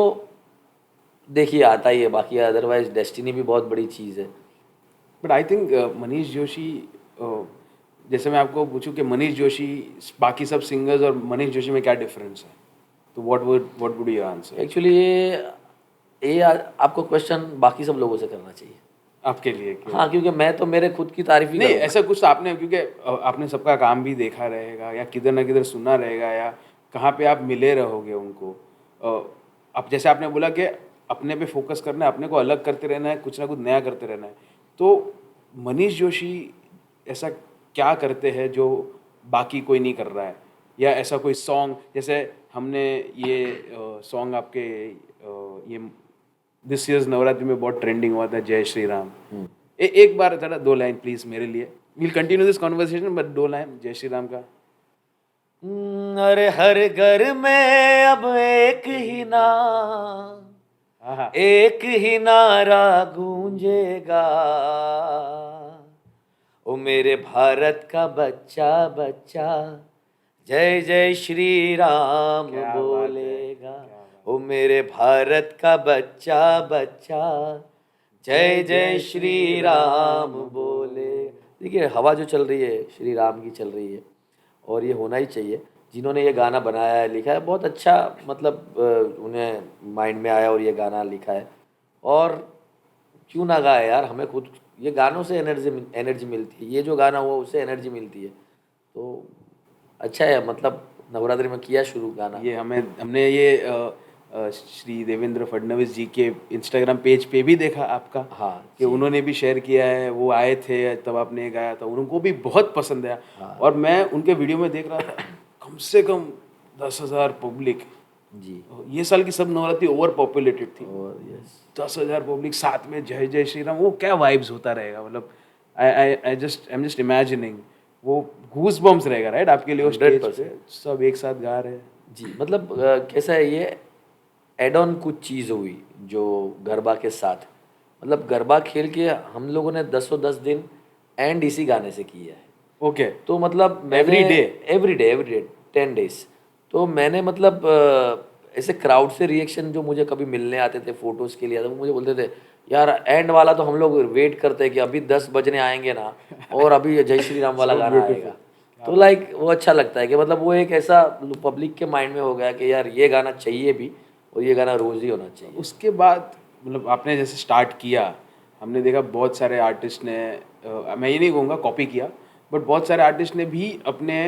देखिए, आता ही है। बाकी अदरवाइज डेस्टिनी भी बहुत बड़ी चीज़ है। But I think Manish Joshi, जैसे मैं आपको पूछूं कि मनीष जोशी, बाकी सब सिंगर्स और मनीष जोशी में क्या डिफरेंस है, तो what would you answer? Actually ये आपको क्वेश्चन बाकी सब लोगों से करना चाहिए। आपके लिए क्यों? हाँ, क्योंकि मैं तो मेरे खुद की तारीफ ही नहीं, करूँगा। ऐसा कुछ तो आपने, क्योंकि आपने सबका काम भी देखा रहेगा, या किधर ना किधर सुना रहेगा, या कहाँ पे आप मिले रहोगे उनको। अब जैसे आपने बोला कि अपने पे फोकस करना है, अपने को अलग करते रहना है, कुछ ना कुछ नया करते रहना है। तो मनीष जोशी ऐसा क्या करते हैं जो बाकी कोई नहीं कर रहा है? या ऐसा कोई सॉन्ग, जैसे हमने ये सॉन्ग आपके ये दिस ईयर्स नवरात्रि में बहुत ट्रेंडिंग हुआ था, जय श्री राम। एक बार जरा 2 लाइन प्लीज मेरे लिए। Will continue this conversation, but 2 line जय श्री राम का। अरे हर घर में अब एक ही नाम, हाँ, एक ही नारा गूंजेगा, ओ मेरे भारत का बच्चा बच्चा जय जय श्री राम क्या बात है, बोलेगा। क्या बात। ओ मेरे भारत का बच्चा बच्चा जय जय श्री राम बोले। देखिए हवा जो चल रही है श्री राम की चल रही है और ये होना ही चाहिए। जिन्होंने ये गाना बनाया है लिखा है बहुत अच्छा मतलब उन्हें माइंड में आया और ये गाना लिखा है। और क्यों ना गाए यार, हमें खुद ये गानों से एनर्जी एनर्जी मिलती है। ये जो गाना हुआ उससे एनर्जी मिलती है, तो अच्छा है। मतलब नवरात्रि में किया शुरू गाना। ये हमने ये श्री देवेंद्र फडणवीस जी के इंस्टाग्राम पेज पे भी देखा आपका, हाँ कि उन्होंने भी शेयर किया है। वो आए थे तब आपने ये गाया था, उनको भी बहुत पसंद आया। हाँ। और मैं उनके वीडियो में देख रहा था कम से कम 10,000 पब्लिक। जी। ये साल की सब नवरात्रि ओवर पॉपुलेटेड थी। और यस 10,000 पब्लिक साथ में जय जय श्री राम, वो क्या वाइब्स होता रहेगा। मतलब आई एम जस्ट इमेजिनिंग, वो गूज बम्स रहेगा राइट आपके लिए वो स्टेज 100%। पे सब एक साथ गा रहे हैं। जी। मतलब कैसा है ये एड ऑन कुछ चीज़ हुई जो गरबा के साथ। मतलब गरबा खेल के हम लोगों ने 10 एंड इसी गाने से किया है। ओके। तो मतलब मैंने Every day? Every day 10 days। तो मैंने मतलब ऐसे क्राउड से रिएक्शन जो मुझे कभी मिलने आते थे फोटोज़ के लिए, तो वो मुझे बोलते थे यार एंड वाला तो हम लोग वेट करते हैं कि अभी 10 बजने आएंगे ना और अभी जय श्री राम वाला So गाना beautiful. आएगा। तो लाइक वो अच्छा लगता है कि मतलब वो एक ऐसा पब्लिक के माइंड में हो गया कि यार ये गाना चाहिए भी और ये गाना रोज़ ही होना चाहिए। उसके बाद मतलब आपने जैसे स्टार्ट किया, हमने देखा बहुत सारे आर्टिस्ट ने मैं ये नहीं कहूँगा कॉपी किया, बट बहुत सारे आर्टिस्ट ने भी अपने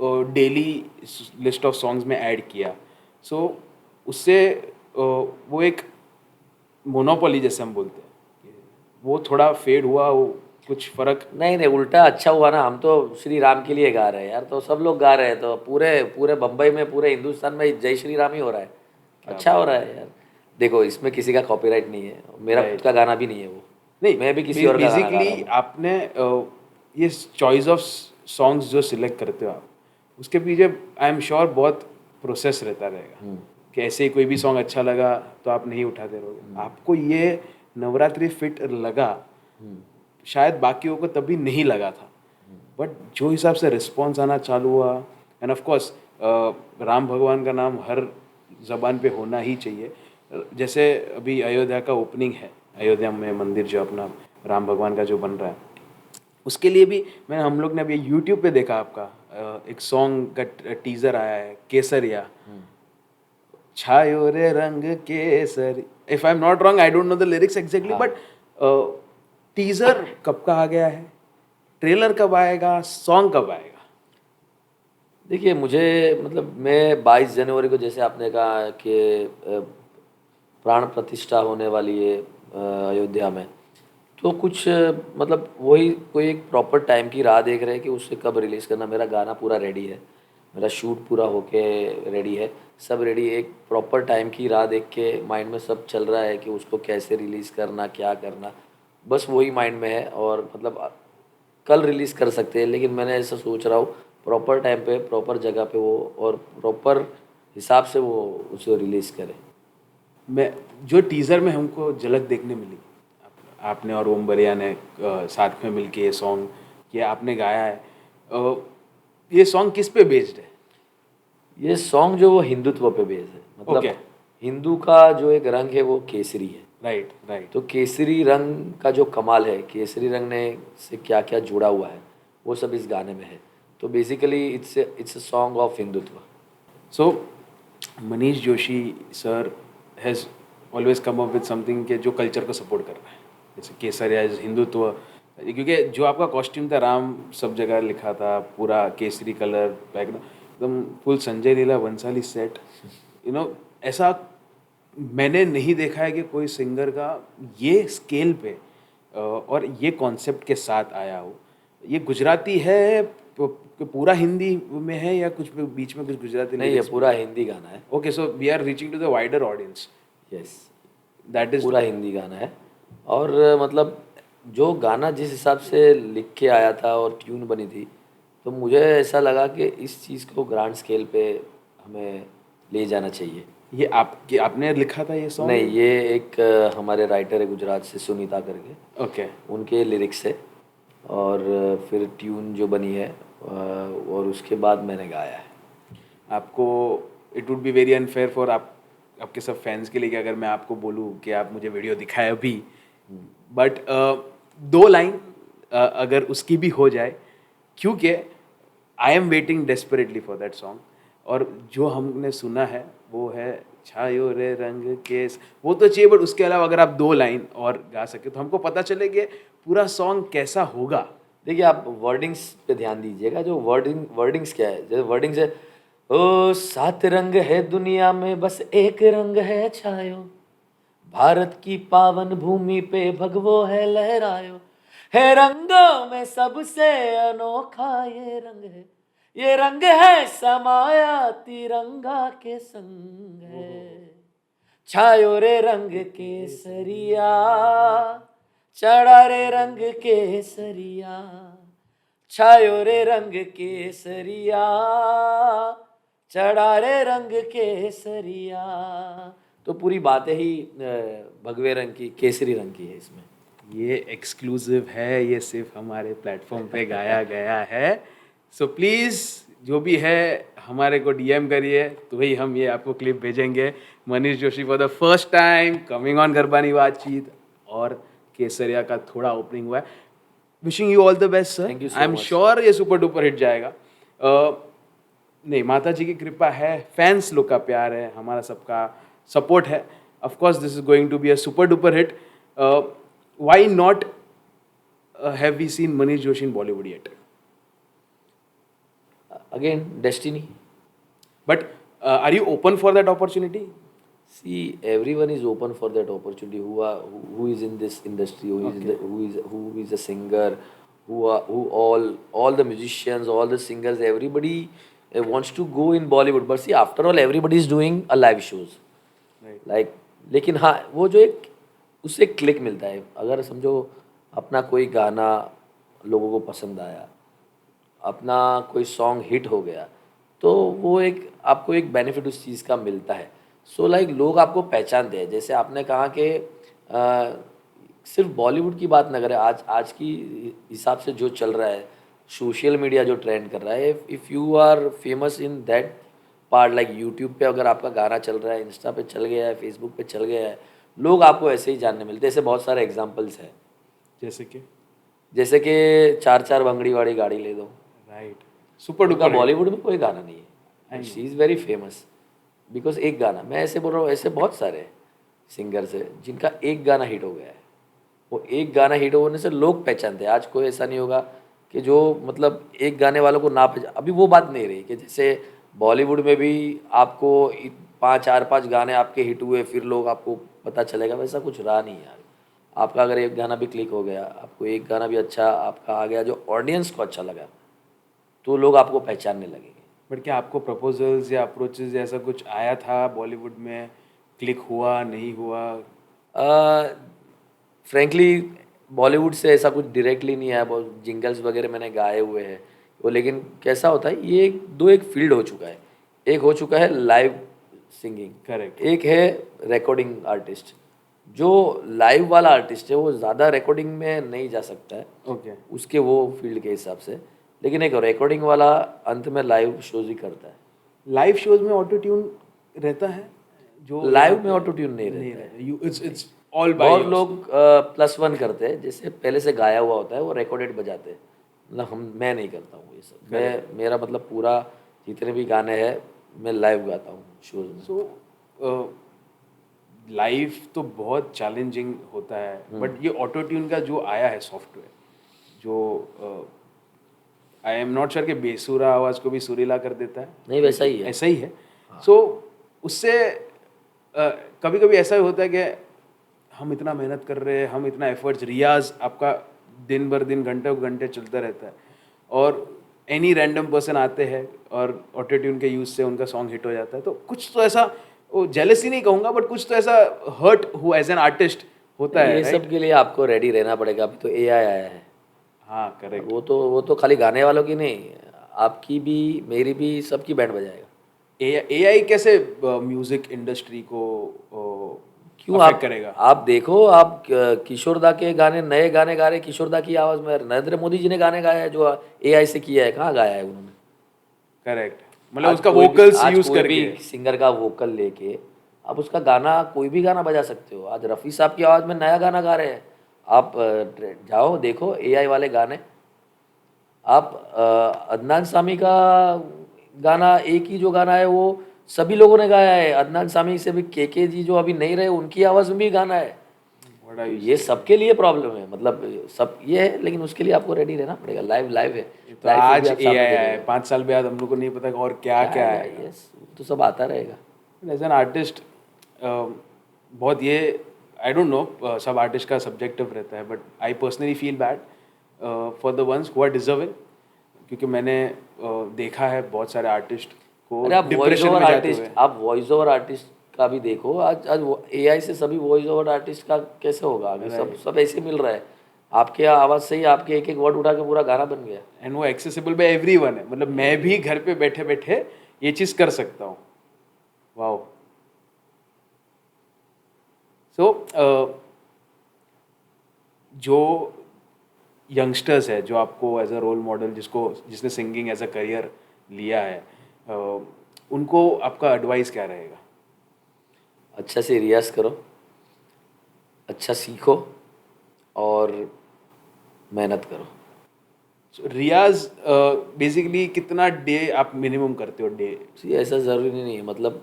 डेली लिस्ट ऑफ सॉन्ग्स में ऐड किया। सो उससे वो एक मोनोपोली जैसे हम बोलते हैं, वो थोड़ा फेड हुआ, वो कुछ फर्क। नहीं नहीं, उल्टा अच्छा हुआ ना। हम तो श्री राम के लिए गा रहे हैं यार, तो सब लोग गा रहे हैं, तो पूरे पूरे बम्बई में पूरे हिंदुस्तान में जय श्री राम ही हो रहा है। अच्छा हो रहा है यार। देखो इसमें किसी का कॉपीराइट नहीं है, मेरा खुद का गाना भी नहीं है वो। नहीं, मैं भी किसी और का गाना गा रहा बेसिकली हूँ। आपने ये चॉइस ऑफ सॉन्ग्स जो सिलेक्ट करते हो आप, उसके पीछे आई एम श्योर बहुत प्रोसेस रहता रहेगा कि ऐसे ही कोई भी सॉन्ग अच्छा लगा तो आप नहीं उठाते रहोगे। आपको ये नवरात्रि फिट लगा, शायद बाकियों को तभी नहीं लगा था, बट जो हिसाब से रिस्पॉन्स आना चालू हुआ, एंड ऑफ कोर्स राम भगवान का नाम हर जबान पे होना ही चाहिए। जैसे अभी अयोध्या का ओपनिंग है, अयोध्या में मंदिर जो अपना राम भगवान का जो बन रहा है, उसके लिए भी हम लोग ने अभी यूट्यूब पे देखा आपका एक सॉन्ग का टीजर आया है, केसरिया। छायो रे रंग Kesari, if I am not wrong, I don't know the lyrics exactly, but teaser कब का आ गया है, ट्रेलर कब आएगा, सॉन्ग कब आएगा? देखिए मुझे मतलब मैं 22 जनवरी को जैसे आपने कहा कि प्राण प्रतिष्ठा होने वाली है अयोध्या में, तो कुछ मतलब वही कोई एक प्रॉपर टाइम की राह देख रहे हैं कि उसे कब रिलीज़ करना। मेरा गाना पूरा रेडी है, मेरा शूट पूरा होके रेडी है, सब रेडी। एक प्रॉपर टाइम की राह देख के माइंड में सब चल रहा है कि उसको कैसे रिलीज़ करना, क्या करना, बस वही माइंड में है। और मतलब कल रिलीज़ कर सकते हैं, लेकिन मैंने ऐसा सोच रहा हूँ प्रॉपर टाइम पे प्रॉपर जगह पे वो और प्रॉपर हिसाब से वो उसे रिलीज़ करें। मैं जो टीजर में हमको झलक देखने मिली, आपने और ओम बरिया ने साथ में मिलके ये सॉन्ग किया, आपने गाया है, ये सॉन्ग किस पे बेस्ड है? ये सॉन्ग जो वो हिंदुत्व पे बेस है। मतलब Okay. हिंदू का जो एक रंग है वो केसरी है। Right right. तो केसरी रंग का जो कमाल है, केसरी रंग ने से क्या क्या जुड़ा हुआ है, वो सब इस गाने में है। तो basically it's a song of Hindutva. So Manish Joshi sir has always come up with something के जो कल्चर को सपोर्ट कर रहा है, जैसे केसरिया इज हिंदुत्व, क्योंकि जो आपका कॉस्ट्यूम था राम सब जगह लिखा था, पूरा केसरी कलर बैकग्राउंड एकदम फुल संजय लीला बंसाली सेट, ऐसा मैंने नहीं देखा है कि कोई सिंगर का ये स्केल पे और ये कॉन्सेप्ट के साथ आया हो। ये गुजराती है कि पूरा हिंदी में है, या कुछ बीच में कुछ गुजराती नहीं, ये पूरा हिंदी गाना है। Okay, so we are reaching to the wider audience. Yes, that is पूरा हिंदी गाना है। और मतलब जो गाना जिस हिसाब से लिख के आया था और ट्यून बनी थी, तो मुझे ऐसा लगा कि इस चीज़ को ग्रैंड स्केल पे हमें ले जाना चाहिए। ये आपने लिखा था ये सॉन्ग? नहीं, ये एक हमारे राइटर है गुजरात से, सुनीता करके, ओके। उनके लिरिक्स है। और फिर ट्यून जो बनी है और उसके बाद मैंने गाया है। आपको it would be very unfair for आपके सब फैंस के लिए कि अगर मैं आपको बोलूँ कि आप मुझे वीडियो दिखाए अभी, बट 2 लाइन अगर उसकी भी हो जाए, क्योंकि I am waiting desperately for that song. और जो हमने सुना है वो है छायो रे रंग केस, वो तो चाहिए, बट उसके अलावा अगर आप 2 लाइन और गा सके तो हमको पता चले कि पूरा सॉन्ग कैसा होगा। देखिए, आप वर्डिंग्स पे ध्यान दीजिएगा। जो वर्डिंग्स क्या है, जैसे वर्डिंग्स है, ओ 7 रंग है दुनिया में बस एक रंग है छायो, भारत की पावन भूमि पे भगवो है लहरायो, है रंगों में सबसे अनोखा ये रंग है, ये रंग है समाया तिरंगा के संग है, छायो रे रंग केसरिया, चढ़ा रे रंग केसरिया, छायो रे रंग केसरिया, चढ़ा रे रंग केसरिया। तो पूरी बातें ही भगवे रंग की, केसरी रंग की है इसमें। ये एक्सक्लूसिव है, ये सिर्फ हमारे प्लेटफॉर्म पे गाया गया है। सो प्लीज़ जो भी है हमारे को डीएम करिए, तो वही हम ये आपको क्लिप भेजेंगे। Manish Joshi for the first time coming on गरबानी बातचीत, और केसरिया का थोड़ा ओपनिंग हुआ है। Wishing you all the best sir. Thank you so I am much. Sure ये सुपर डुपर हिट जाएगा। नहीं, माता जी की कृपा है, फैंस लोग का प्यार है, हमारा सबका सपोर्ट है। Of course this is going to be a super duper hit. Why not have we seen Manish Joshi in Bollywood yet? Again, destiny. But are you open for that opportunity? See, everyone is open for that opportunity. Who is in this industry? Who is a singer? Who all the musicians, all the singers, everybody wants to go in Bollywood. But see, after all, everybody is doing a live shows. Right. Like, लेकिन हाँ, वो जो एक उससे click मिलता है। अगर समझो अपना कोई गाना लोगों को पसंद आया, अपना कोई सॉन्ग हिट हो गया, तो वो एक आपको एक बेनिफिट उस चीज़ का मिलता है। सो लाइक लोग आपको पहचानते हैं। जैसे आपने कहा कि सिर्फ बॉलीवुड की बात ना करें, आज की हिसाब से जो चल रहा है, सोशल मीडिया जो ट्रेंड कर रहा है, if you are famous in that part, like YouTube पे अगर आपका गाना चल रहा है, इंस्टा पे चल गया है, फेसबुक पे चल गया है, लोग आपको ऐसे ही जानने मिलते हैं। ऐसे बहुत सारे एग्जाम्पल्स हैं। जैसे कि 4 बंगड़ी वाली गाड़ी ले दो, राइट, सुपर उनका डुपर बॉलीवुड में कोई गाना नहीं है, she is very famous because एक गाना, मैं ऐसे बोल रहा हूँ, ऐसे बहुत सारे सिंगर्स हैं जिनका एक गाना हिट हो गया है। वो एक गाना हिट होने से लोग पहचानते हैं। आज कोई ऐसा नहीं होगा कि जो मतलब एक गाने वालों को ना पहचान। अभी वो बात नहीं रही कि जैसे बॉलीवुड में भी आपको 4-5 गाने आपके हिट हुए फिर लोग आपको पता चलेगा, वैसा कुछ रहा नहीं यार। आपका अगर एक गाना भी क्लिक हो गया, आपको एक गाना भी अच्छा आपका आ गया जो ऑडियंस को अच्छा लगा, तो लोग आपको पहचानने लगेंगे। बट क्या आपको प्रपोजल्स या अप्रोचेस या ऐसा कुछ आया था बॉलीवुड में, क्लिक हुआ नहीं हुआ? फ्रेंकली बॉलीवुड से ऐसा कुछ डायरेक्टली नहीं आया। बहुत जिंगल्स वगैरह मैंने गाए हुए हैं वो, लेकिन कैसा होता है, ये एक फील्ड हो चुका है। एक हो चुका है लाइव सिंगिंग, करेक्ट, एक है रिकॉर्डिंग आर्टिस्ट। जो लाइव वाला आर्टिस्ट है वो ज़्यादा रिकॉर्डिंग में नहीं जा सकता है, ओके, उसके वो फील्ड के हिसाब से। लेकिन एक रिकॉर्डिंग वाला अंत में लाइव शोज ही करता है। लाइव शोज में ऑटो ट्यून रहता है? जो लाइव में ऑटो ट्यून नहीं रहता है। It's all by. बहुत लोग +1 करते हैं, जैसे पहले से गाया हुआ होता है वो रिकॉर्डेड बजाते हैं। मतलब मैं नहीं करता हूँ ये सब। मेरा मतलब पूरा जितने भी गाने हैं मैं लाइव गाता हूँ शोज में। सो लाइव तो बहुत चैलेंजिंग होता है, बट ये ऑटो ट्यून का जो आया है सॉफ्टवेयर, जो आई एम नॉट श्योर कि बेसुरा आवाज़ को भी सुरीला कर देता है। नहीं, वैसा ही है। ऐसा ही है। सो उससे कभी कभी ऐसा ही होता है कि हम इतना मेहनत कर रहे हैं, हम इतना एफर्ट्स, रियाज आपका दिन भर दिन घंटे घंटे चलता रहता है, और एनी रैंडम पर्सन आते हैं और ऑटो ट्यून के यूज़ से उनका सॉन्ग हिट हो जाता है। तो कुछ तो ऐसा, वो जेलसी नहीं कहूँगा, बट कुछ तो ऐसा हर्ट हो एज एन आर्टिस्ट होता है। ये सब के लिए आपको रेडी रहना पड़ेगा। अभी तो AI आया है। हाँ, करेक्ट। वो तो खाली गाने वालों की नहीं, आपकी भी, मेरी भी, सबकी बैंड बजाएगा। AI कैसे म्यूजिक इंडस्ट्री को क्यों affect आप करेगा? आप देखो, आप किशोर दा के गाने, नए गाने गा रहे किशोर दा की आवाज़ में। नरेंद्र मोदी जी ने गाने गाया है जो AI से किया है, कहाँ गाया है उन्होंने? करेक्ट, मतलब आज उसका कोई भी- वोकल्स आज यूज कोई करके। भी सिंगर का वोकल लेके आप उसका गाना, कोई भी गाना बजा सकते हो। आज रफ़ी साहब की आवाज़ में नया गाना गा रहे हैं, आप जाओ देखो एआई वाले गाने। आप अदनान सामी का गाना, एक ही जो गाना है वो सभी लोगों ने गाया है। अदनान सामी से भी के जी जो अभी नहीं रहे, उनकी आवाज़ में भी गाना है। What तो are you ये saying? सबके लिए प्रॉब्लम है, मतलब सब ये है, लेकिन उसके लिए आपको रेडी रहना पड़ेगा। लाइव लाइव है, तो लाइव आज भी आप ए सामने आई देखोगे। है, 5 साल बाद हम लोग को नहीं पता और क्या क्या आएगा, आएगा। यस, तो सब आता रहेगा। एज एन आर्टिस्ट बहुत ये आई डोंट नो, सब आर्टिस्ट का सब्जेक्टिव रहता है, but I personally feel bad for the ones who are deserving, क्योंकि मैंने देखा है बहुत सारे आर्टिस्ट को अरे आप वॉइस डिप्रेशन ओवर में जाते आर्टिस्ट, हुए। आप वॉइस ओवर आर्टिस्ट का भी देखो। आज आज एआई से सभी वॉइस ओवर आर्टिस्ट का कैसे होगा आगे? सब ऐसे मिल रहा है, आपके आवाज़ से ही आपके एक एक वर्ड उठा के पूरा गाना बन गया। एंड वो एक्सेसिबल बाय एवरीवन है, मतलब मैं भी घर पे बैठे बैठे ये चीज़ कर सकता हूँ। वाओ। सो जो यंगस्टर्स है, जो आपको एज अ रोल मॉडल, जिसने सिंगिंग एज अ करियर लिया है, उनको आपका एडवाइस क्या रहेगा? अच्छा से रियाज करो, अच्छा सीखो और मेहनत करो। रियाज बेसिकली कितना डे आप मिनिमम करते हो डे? जी ऐसा ज़रूरी नहीं है, मतलब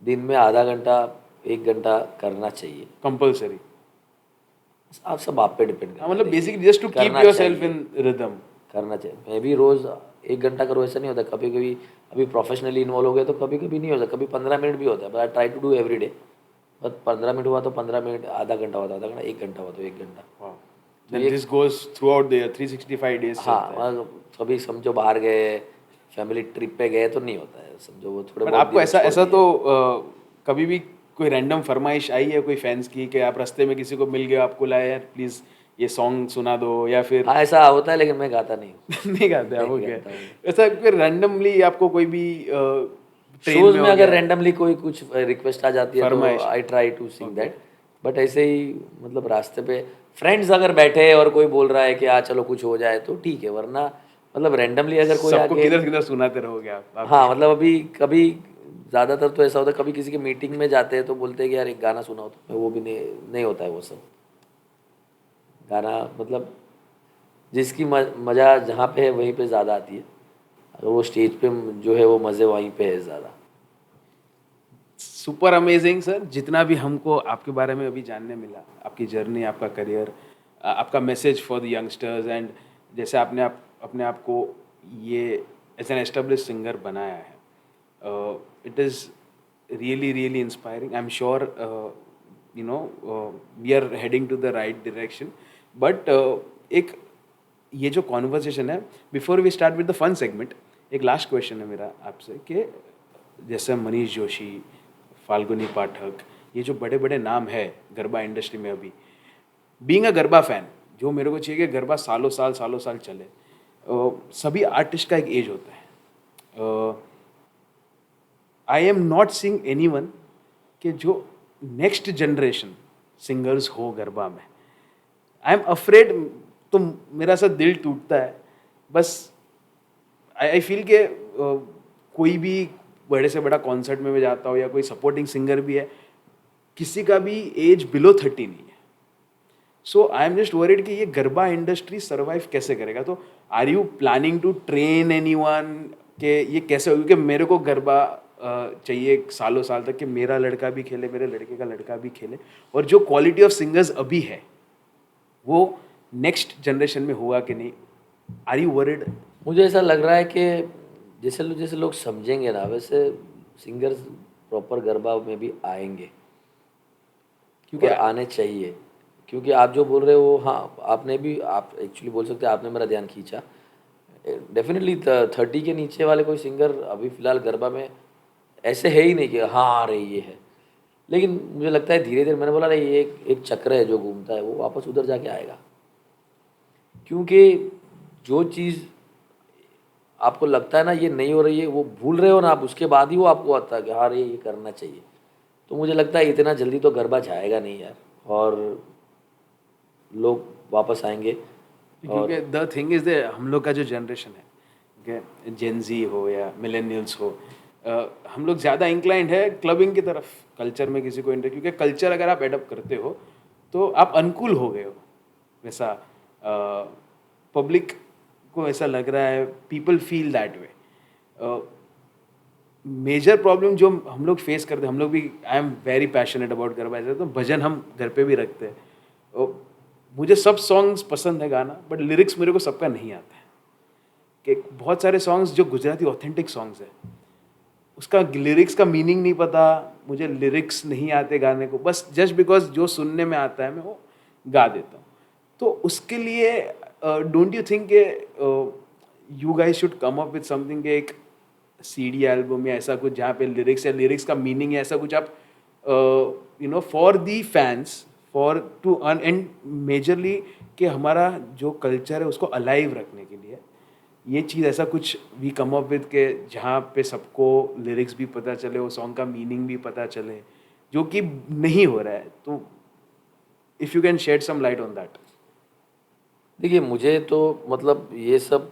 दिन में आधा घंटा 1 घंटा करना चाहिए। कंपल्सरी? आप सब आप पे डिपेंड करता है। मतलब बेसिकली जस्ट टू कीप करना योरसेल्फ चाहिए, इन रिदम। करना चाहिए। मैं भी रोज़ 1 घंटा करूँ ऐसा नहीं होता, कभी कभी अभी प्रोफेशनली इन्वॉल्व हो गए तो कभी कभी नहीं होता, कभी 15 मिनट भी होता है। But I try to do every day. बस 15 मिनट हुआ तो 15 मिनट, आधा घंटा हुआ तो आधा घंटा, 1 घंटा हुआ तो 1 घंटा। Wow. Then this goes throughout the year, 365 days हाँ, चलता है। कभी समझो बाहर गए, फैमिली ट्रिप पे गए तो नहीं होता है, समझो वो थोड़े बट बहुत आपको दिन ऐसा छोड़ ऐसा दिए। तो कभी भी कोई रैंडम फरमाइश आई है कोई फैंस की कि आप रास्ते में किसी को मिल गए, आपको लाया यार प्लीज ये सॉन्ग सुना दो, या फिर हाँ ऐसा होता है, लेकिन मैं गाता नहीं हूँ। नहीं गाते आप? नहीं ओके। गाता हूँ। ऐसा फिर रैंडमली आपको कोई भी ट्रेन शोज में में हो अगर गया रैंडमली कोई कुछ रिक्वेस्ट आ जाती है तो फरमाइश? I try to sing that. But ऐसे ही मतलब रास्ते पे फ्रेंड्स अगर बैठे और कोई बोल रहा है कि आ चलो कुछ हो जाए तो ठीक है, वरना मतलब रैंडमली अगर कोई सबको आके, किधर किधर सुनाते रहोगे आप? हाँ मतलब अभी कभी ज़्यादातर तो ऐसा होता है, कभी किसी की मीटिंग में जाते हैं तो बोलते हैं कि यार एक गाना सुनाओ, तो वो भी नहीं होता है वो सब। गाना मतलब जिसकी मज़ा जहाँ पे है वहीं पे ज़्यादा आती है, अगर वो स्टेज पे जो है वो मज़े वहीं पे है ज़्यादा। सुपर अमेजिंग सर, जितना भी हमको आपके बारे में अभी जानने मिला, आपकी जर्नी, आपका करियर, आपका message for the youngsters, and जैसे आपने अपने आप को ये एज एन एस्टेब्लिश सिंगर बनाया है, it is really really inspiring. I am sure you know we are heading to the right direction. But एक ये जो कॉन्वर्सेशन है, before we start with the fun segment, एक लास्ट क्वेश्चन है मेरा आपसे कि जैसे मनीष जोशी, फाल्गुनी पाठक, ये जो बड़े बड़े नाम है गरबा इंडस्ट्री में अभी, बीइंग अ गरबा फैन, जो मेरे को चाहिए कि गरबा सालों साल चले, सभी आर्टिस्ट का एक एज होता है। I am not seeing anyone कि जो नेक्स्ट जनरेशन सिंगर्स हो गरबा में। आई एम अफ्रेड, तो मेरा सा दिल टूटता है। बस आई फील के कोई भी बड़े से बड़ा कॉन्सर्ट में मैं जाता हूँ या कोई सपोर्टिंग सिंगर भी है, किसी का भी एज बिलो 30 नहीं है। So I am just worried कि ये गरबा इंडस्ट्री सर्वाइव कैसे करेगा। तो are you planning to train anyone कि ये कैसे होगा? क्योंकि मेरे को गरबा चाहिए सालों साल तक कि मेरा लड़का भी खेले, मेरे लड़के का लड़का भी खेले, और जो क्वालिटी ऑफ सिंगर्स अभी है वो नेक्स्ट जनरेशन में होगा कि नहीं? Are you worried? मुझे ऐसा लग रहा है कि जैसे लोग समझेंगे ना, वैसे सिंगर्स प्रॉपर गरबा में भी आएंगे, क्योंकि आने चाहिए। क्योंकि आप जो बोल रहे हो, हाँ आपने भी, आप एक्चुअली बोल सकते हैं आपने मेरा ध्यान खींचा। डेफिनेटली 30 के नीचे वाले कोई सिंगर अभी फ़िलहाल गरबा में ऐसे है ही नहीं कि हाँ आ रही ये है। लेकिन मुझे लगता है धीरे धीरे, मैंने बोला ना, ये एक चक्र है जो घूमता है, वो वापस उधर जाके आएगा। क्योंकि जो चीज़ आपको लगता है ना ये नहीं हो रही है, वो भूल रहे हो ना आप, उसके बाद ही वो आपको आता है कि हाँ ये करना चाहिए। तो मुझे लगता है इतना जल्दी तो गरबा जाएगा नहीं यार, और लोग वापस आएंगे। क्योंकि द थिंग इज दे, हम लोग का जो जनरेशन है, जेन जी हो या मिलेनियल्स हो, हम लोग ज़्यादा इंक्लाइंड है क्लबिंग की तरफ, कल्चर में किसी को इंटरेस्ट, क्योंकि कल्चर अगर आप एडप्ट करते हो तो आप अनुकूल हो गए हो वैसा, पब्लिक को ऐसा लग रहा है, people feel that way. Major problem जो हम लोग फेस करते हैं, हम लोग भी, I am very passionate about garba, ऐसा तो भजन हम घर पे भी रखते हैं। मुझे सब सॉन्ग्स पसंद है गाना, बट लिरिक्स मेरे को सबका नहीं आता है। कि बहुत सारे सॉन्ग्स जो गुजराती ऑथेंटिक सॉन्ग्स है, उसका लिरिक्स का मीनिंग नहीं पता, मुझे लिरिक्स नहीं आते गाने को, बस जस्ट बिकॉज जो सुनने में आता है मैं वो गा देता हूँ। तो उसके लिए don't you think you guys should come up with something के एक सीडी एल्बम या ऐसा कुछ जहाँ पे लिरिक्स या लिरिक्स का मीनिंग है, ऐसा कुछ आप you know for the fans, for to earn, and majorly कि हमारा जो कल्चर है उसको अलाइव रखने के लिए ये चीज़ ऐसा कुछ वी कम अप विद के जहाँ पे सबको लिरिक्स भी पता चले, वो सॉन्ग का मीनिंग भी पता चले, जो कि नहीं हो रहा है। तो if you can shed some light on that. देखिए मुझे तो मतलब ये सब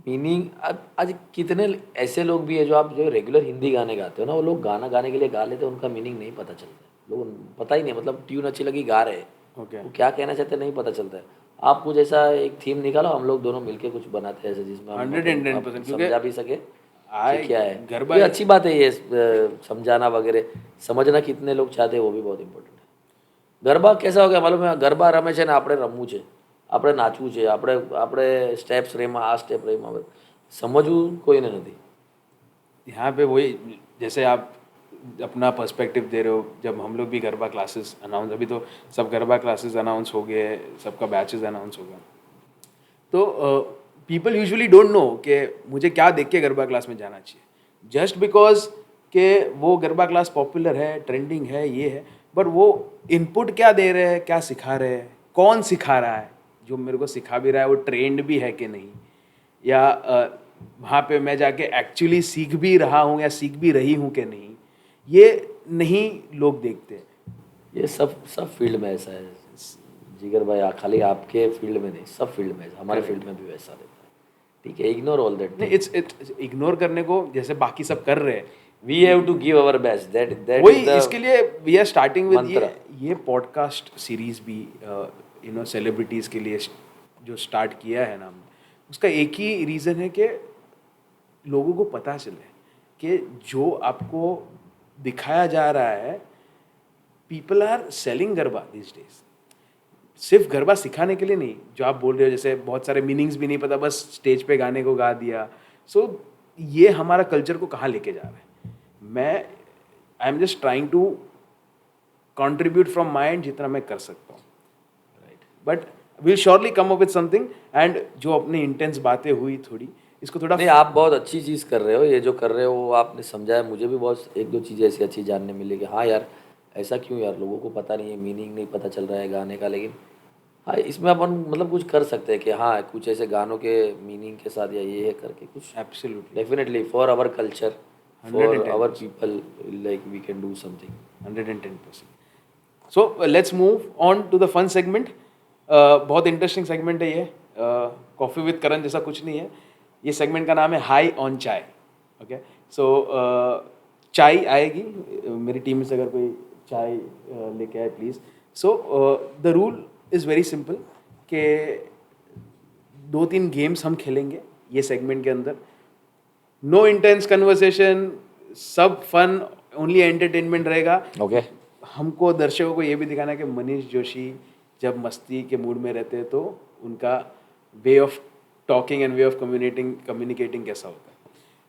मीनिंग, आज कितने ऐसे लोग भी है जो आप जो रेगुलर हिंदी गाने गाते हो ना, वो लोग गाना गाने के लिए गा लेते हैं, उनका मीनिंग नहीं पता चलता है, लोग पता ही नहीं, मतलब ट्यून अच्छी लगी गा रहे हैं, ओके, वो क्या कहना चाहते हैं नहीं पता चलता है। आप कुछ ऐसा एक थीम निकालो, हम लोग दोनों मिलके कुछ बनाते हैं ऐसे जिसमें हम 110%, क्योंकि समझा भी सके कि क्या है। गरबा ये अच्छी बात है ये समझाना वगैरह, समझना कितने लोग चाहते हैं वो भी बहुत इंपॉर्टेंट है। गरबा कैसा हो गया मालूम है, गरबा रमे છે ને આપણે રમવું છે, આપણે નાચવું છે, આપણે સ્ટેપ્સ રેમાં આ સ્ટેપ રેમાં સમજવું કોઈને નથી। यहाँ पे वही, जैसे आप अपना पर्सपेक्टिव दे रहे हो, जब हम लोग भी गरबा क्लासेस अनाउंस, अभी तो सब गरबा क्लासेस अनाउंस हो गए, सबका बैचेस अनाउंस हो गया, तो पीपल यूजुअली डोंट नो कि मुझे क्या देख के गरबा क्लास में जाना चाहिए, जस्ट बिकॉज कि वो गरबा क्लास पॉपुलर है, ट्रेंडिंग है, ये है, बट वो इनपुट क्या दे रहे हैं, क्या सिखा रहे हैं, कौन सिखा रहा है, जो मेरे को सिखा भी रहा है वो ट्रेंड भी है कि नहीं, या वहाँ पे मैं जाके एक्चुअली सीख भी रहा हूँ या सीख भी रही हूँ कि नहीं, ये नहीं लोग देखते। ये सब फील्ड में ऐसा है जिगर भाई, खाली आपके फील्ड में नहीं, सब फील्ड में, हमारे फील्ड में भी वैसा रहता है। ठीक है, इग्नोर ऑल दैट। नहीं, इट्स इग्नोर करने को जैसे बाकी सब कर रहे हैं, we have to give our best, that वही इसके लिए वी आर स्टार्टिंग विद ये पॉडकास्ट सीरीज भी यू नो सेलिब्रिटीज़ के लिए जो स्टार्ट किया है ना हमने, उसका एक ही रीज़न है कि लोगों को पता चले कि जो आपको दिखाया जा रहा है, people are selling garba this days, सिर्फ गरबा सिखाने के लिए नहीं, जो आप बोल रहे हो जैसे बहुत सारे मीनिंग्स भी नहीं पता, बस स्टेज पे गाने को गा दिया। सो ये हमारा कल्चर को कहाँ लेके जा रहा है। मैं I am just trying to contribute from my end जितना मैं कर सकता हूँ, right, but will surely come up with something. And जो अपनी इंटेंस बातें हुई थोड़ी, इसको थोड़ा नहीं, आप बहुत अच्छी चीज़ कर रहे हो, ये जो कर रहे हो वो आपने समझाया, मुझे भी बहुत एक दो चीज़ें ऐसी अच्छी जानने मिली कि हाँ यार ऐसा क्यों यार, लोगों को पता नहीं है, मीनिंग नहीं पता चल रहा है गाने का, लेकिन हाँ इसमें अपन मतलब कुछ कर सकते हैं कि हाँ कुछ ऐसे गानों के मीनिंग के साथ या ये है करके कुछ absolutely definitely for our culture, for our people, like we can do something 110%। So let's move on to the fun segment. बहुत इंटरेस्टिंग सेगमेंट है ये, कॉफ़ी विद करण जैसा कुछ नहीं है। ये सेगमेंट का नाम है हाई ऑन चाय। ओके, सो चाय आएगी, मेरी टीम से अगर कोई चाय लेके आए please. So the rule is very simple कि 2-3 गेम्स हम खेलेंगे ये सेगमेंट के अंदर। नो इंटेंस कन्वर्सेशन, सब फन, ओनली एंटरटेनमेंट रहेगा। ओके। हमको दर्शकों को ये भी दिखाना है कि मनीष जोशी जब मस्ती के मूड में रहते हैं तो उनका way of talking and way of communicating कैसा होता है।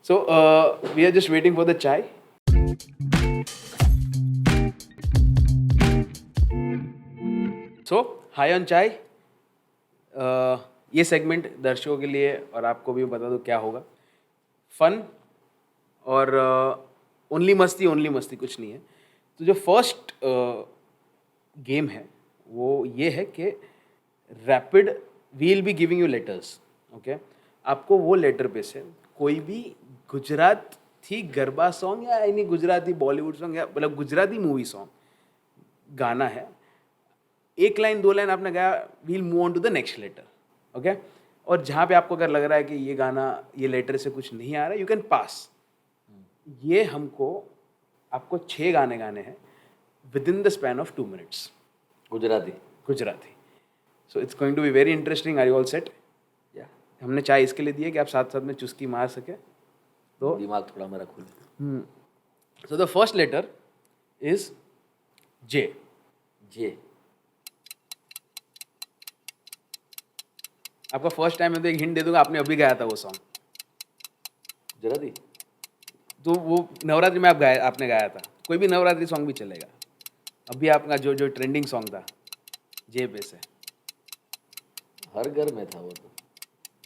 So we are just waiting for the chai. So high on चाय, ये सेगमेंट दर्शकों के लिए और आपको भी बता दो क्या होगा। फन और ओनली मस्ती कुछ नहीं है। तो जो फर्स्ट गेम है वो ये है कि rapid we'll be giving you letters. Okay, आपको वो लेटर पे से कोई भी गुजराती गरबा सॉन्ग या यानी गुजराती बॉलीवुड सॉन्ग या मतलब गुजराती मूवी सॉन्ग गाना है, 1 लाइन 2 लाइन आपने गाया, we'll move on to the next letter. Okay, और जहाँ पे आपको अगर लग रहा है कि ये गाना ये लेटर से कुछ नहीं आ रहा है, यू कैन पास। ये आपको 6 गाने गाने हैं within the span of 2 minutes. Gujarati Gujarati. So it's going to be very interesting. Are you all set? या हमने चाय इसके लिए दी है कि आप साथ साथ में चुस्की मार सके. तो दिमाग थोड़ा मेरा खुले. So the first letter is J. J. आपका फर्स्ट टाइम है तो एक हिंट दे दूंगा, आपने अभी गाया था वो सॉन्ग. गुजराती. तो वो नवरात्रि में आपने गाया था. कोई भी नवरात्रि सॉन्ग भी चलेगा. अभी आपका जो जो ट्रेंडिंग सॉन्ग था जे पे से. हर घर में था वो तो.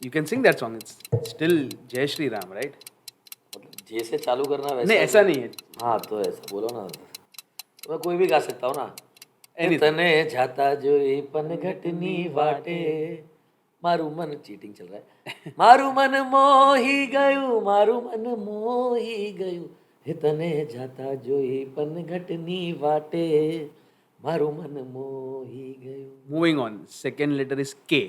You can sing that song. It's still जय श्री राम, राइट? मतलब जे से चालू करना वैसा नहीं, ऐसा नहीं है. हाँ तो ऐसा बोलो ना. तो मैं कोई भी गा सकता हूँ ना. Anything. तने जाता जो पन घटनी वाटे मारू मन. चीटिंग चल रहा है. मारू मन मोही गयु मारू मन मोही गयु हे तने जाता जो पन घटनी वाटे मारू मन मोही गयु. Moving on. Second letter is K.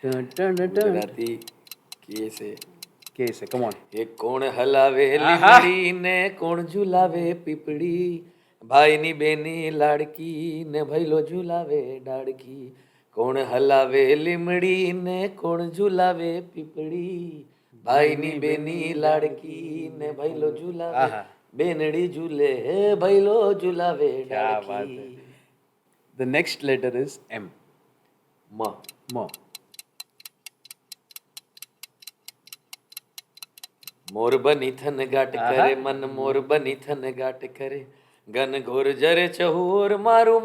Gujarati के से. के से कम ऑन. ये कोण हलावे લીમડી ને કોણ ઝુલાવે પીપળી ભાઈની બેની લાડકી ને ભઈલો ઝુલાવે ડાળકી. કોણ હલાવે લીમડી ને કોણ ઝુલાવે પીપળી ભાઈની બેની લાડકી ને ભઈલો ઝુલાવે આહા. બેનડી ઝૂલે હે ભઈલો ઝુલાવે क्या बात ડાળકી. है. The next letter is M. म. म. मोर बनी थन गाट करे मन मोर बनी थन गाट करे गन घोर जरे चहूर मारू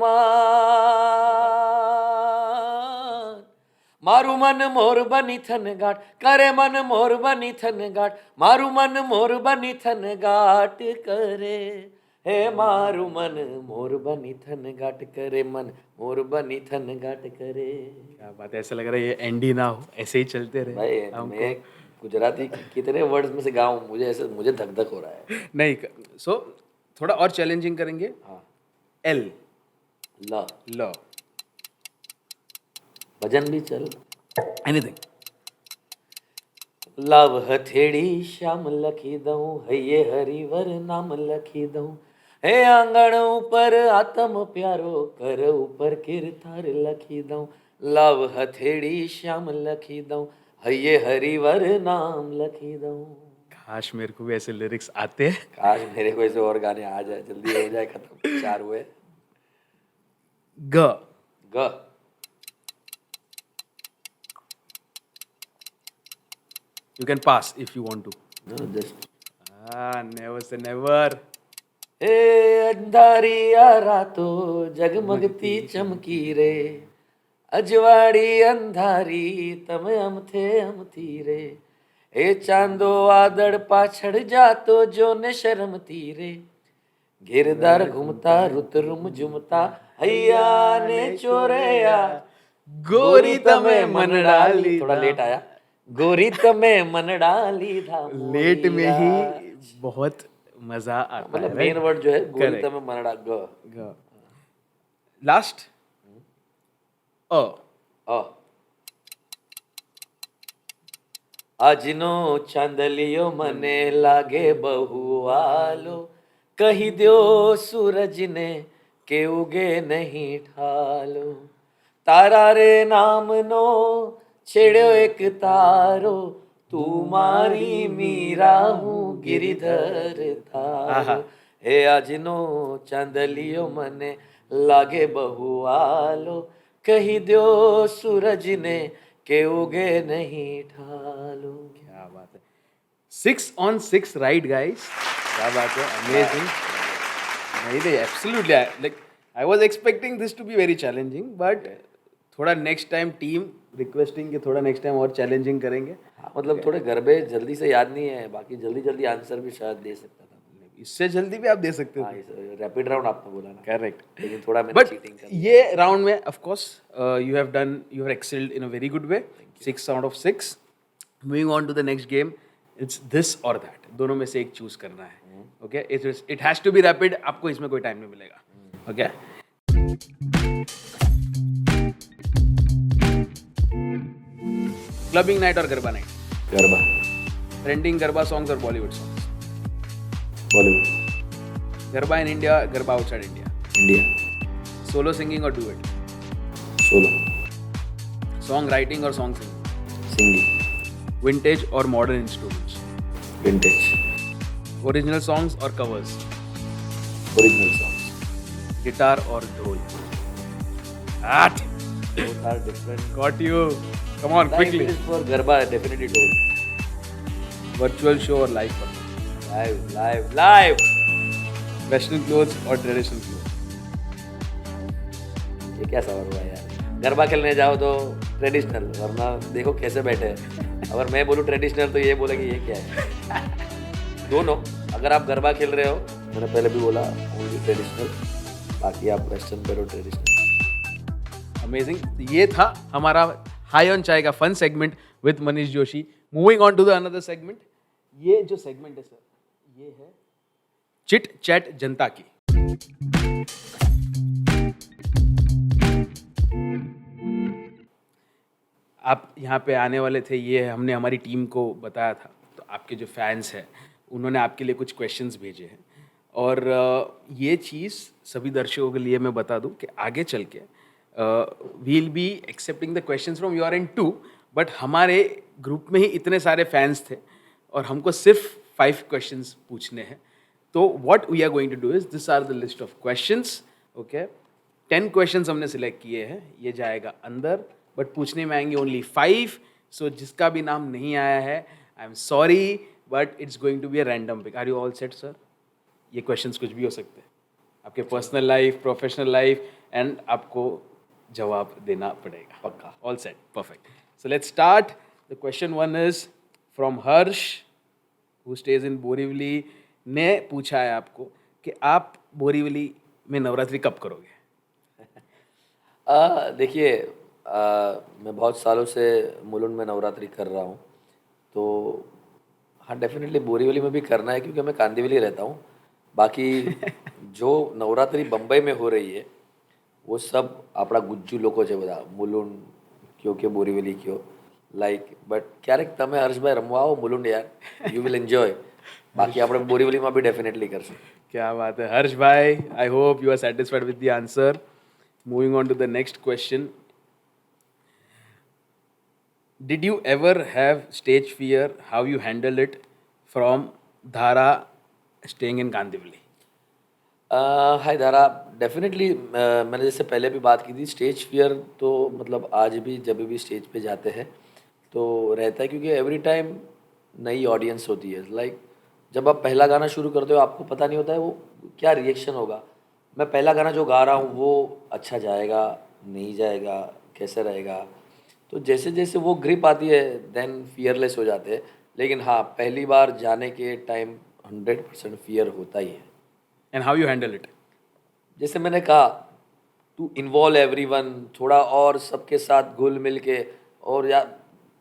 मन मोर बनी थन गाट करे मन मोर बनी थन गाट मारू मन मोर बनी थन गाट करे हे मारू मन मोर बनी थन गाट करे मन मोर बनी थन गाट करे. क्या बात है. ऐसा लग रहा है ये एंडी ना हो, ऐसे ही चलते रहे. भाई मैं गुजराती कितने वर्ड्स में से गाऊं मुझे धक धक हो रहा है. नहीं. सो थोड़ा और चैलेंजिंग करेंगे. हाँ. एल. ल. ल. भजन भी चल. एनीथिंग. लाव हथेड़ी श्याम लखी दऊं हये हरिवर नाम लखी दऊं हे आंगण ऊपर आत्म प्यारो कर ऊपर किरतार लखी दऊं. लाव हथेड़ी श्याम लखी दऊं हये हरिवर नाम लखी दऊं. काश मेरे को भी ऐसे लिरिक्स आते हैं. काश मेरे को ऐसे और गाने आ जाए. जल्दी हो जाए खत्म. 4 हुए. ग. ग. You can pass if you want to. No, just Never say never. हे अंधारी रातो जगमगती चमकी रे अजवाड़ी अंधारी तमे अमथे अमती रे हे चांदो आदड़ पाछड़ जातो जो ने शर्मती रे गिरदार घूमता रुत रुम झुमता हैया ने चोरया गोरी तमे मन डाली. थोड़ा लेट आया. गोरी तमे मन डाली था लेट में ही बहुत मजा आता है. मतलब मेन वर्ड जो है गोरी Correct. तमे मन डाल. ग. लास्ट. अ. अ. આજનો ચાંદલિયો મને લાગે બહુ વાલો કહી દ્યો સૂરજને કે ઉગે નહીં ઠાલો તારા રે નામનો છેડ્યો એક તારો તું મારી મીરા હું गिरिधर તારો હે આજનો ચાંદલિયો મને લાગે બહુ વાલો કહી દ્યો સૂરજને के उगे नहीं ठालो. क्या बात है. 6 on 6 right guys. क्या बात है. Amazing. नहीं, absolutely. Like I was expecting this to be very challenging, but थोड़ा next time team requesting कि थोड़ा next time और challenging करेंगे. हाँ, मतलब थोड़े गरबे जल्दी से याद नहीं है. बाकी जल्दी जल्दी आंसर भी शायद दे सकता था. इससे जल्दी भी आप दे सकते हो. हाँ, रैपिड राउंड आपने बोला ना. करेक्ट. लेकिन थोड़ा मैंने बट चीटिंग कर ये राउंड में of course you have excelled in a very good way. 6 out of 6. Moving on to the next game. It's this or that. दोनों में से एक चूज करना है. Okay. It has to be rapid. आपको इसमें कोई टाइम नहीं मिलेगा. ओके. क्लबिंग नाइट और garba night. Garba. Trending garba songs और Bollywood songs. Bollywood. Garba in India, garba outside India, India, solo singing और डुएट, सोलो, सॉन्ग राइटिंग और सॉन्ग सिंगिंग, सिंगिंग, विंटेज और modern instruments, vintage, original songs और कवर्स, ओरिजिनल सॉन्ग्स। गिटार और dhol. Both are different. Got you. Come on, Live quickly. is for Garba, definitely told. Virtual show और live performance, Live, live, live. western clothes और traditional clothes, ये क्या सवाल हुआ यार? गरबा खेलने जाओ तो ट्रेडिशनल, वरना देखो कैसे बैठे हैं। अगर मैं बोलूँ ट्रेडिशनल तो ये बोलेंगे ये क्या है। दोनों, अगर आप गरबा खेल रहे हो, मैंने पहले भी बोला ओनली ट्रेडिशनल, बाकी आप वेस्टर्न करो ट्रेडिशनल। अमेजिंग। ये था हमारा हाई ऑन चाय का fun segment with Manish Joshi. Moving on to the another segment. ये जो सेगमेंट है सर, ये है चिट चैट जनता की। आप यहाँ पे आने वाले थे, ये हमने हमारी टीम को बताया था, तो आपके जो फैंस हैं उन्होंने आपके लिए कुछ क्वेश्चंस भेजे हैं, और ये चीज़ सभी दर्शकों के लिए मैं बता दूं कि आगे चल के we'll be accepting the questions from your end too, but हमारे ग्रुप में ही इतने सारे फैंस थे और हमको सिर्फ 5 क्वेश्चंस पूछने हैं। तो what we are going to do is, this are the list of questions, okay. 10 questions हमने सिलेक्ट किए हैं, ये जाएगा अंदर, बट पूछने में आएंगे ओनली 5। सो जिसका भी नाम नहीं आया है, I am sorry, but it's going to be a random pick. Are you all set sir? ये क्वेश्चंस कुछ भी हो सकते हैं, आपके personal life, professional life, and आपको जवाब देना पड़ेगा। पक्का। All set, perfect. So let's start. The question 1 is from Harsh who stage in Borivali, ने पूछा है आपको कि आप बोरीवली में नवरात्रि कब करोगे? देखिए, मैं बहुत सालों से मुलुंड में नवरात्रि कर रहा हूँ, तो हाँ डेफिनेटली बोरीवली में भी करना है, क्योंकि मैं कांदिवली रहता हूँ। बाकी जो नवरात्रि बम्बई में हो रही है वो सब આપણા ગુજ્જુ લોકો છે બધા, મુલુંડ કયો કે બોરીવલી કયો, લાઈક બટ ક્યારેક તમે હર્ષભાઈ રમવા આવો મુલુંડ યાર, યુ વિલ એન્જોય। બાકી આપણે બોરીવલીમાં બી ડેફિનેટલી કરશું। क्या बात है हर्ष भाई, I hope you are satisfied with the answer. Moving on to the next question, did you ever have stage fear, how you handle it from Dhara staying in Kandivali? Hi Dhara, definitely मैंने जैसे पहले भी बात की थी, स्टेज फियर तो मतलब आज भी जब भी स्टेज पे जाते हैं तो रहता है, क्योंकि एवरी टाइम नई ऑडियंस होती है। लाइक जब आप पहला गाना शुरू करते हो आपको पता नहीं होता है वो क्या रिएक्शन होगा। मैं पहला गाना जो गा रहा हूँ वो अच्छा जाएगा, नहीं जाएगा, कैसे रहेगा, तो जैसे जैसे वो ग्रिप आती है देन फियरलेस हो जाते हैं। लेकिन हाँ, पहली बार जाने के टाइम 100% फियर होता ही है। And how you handle it? जैसे मैंने कहा, टू इन्वॉल्व एवरीवन, थोड़ा और सबके साथ घुल मिल के, और या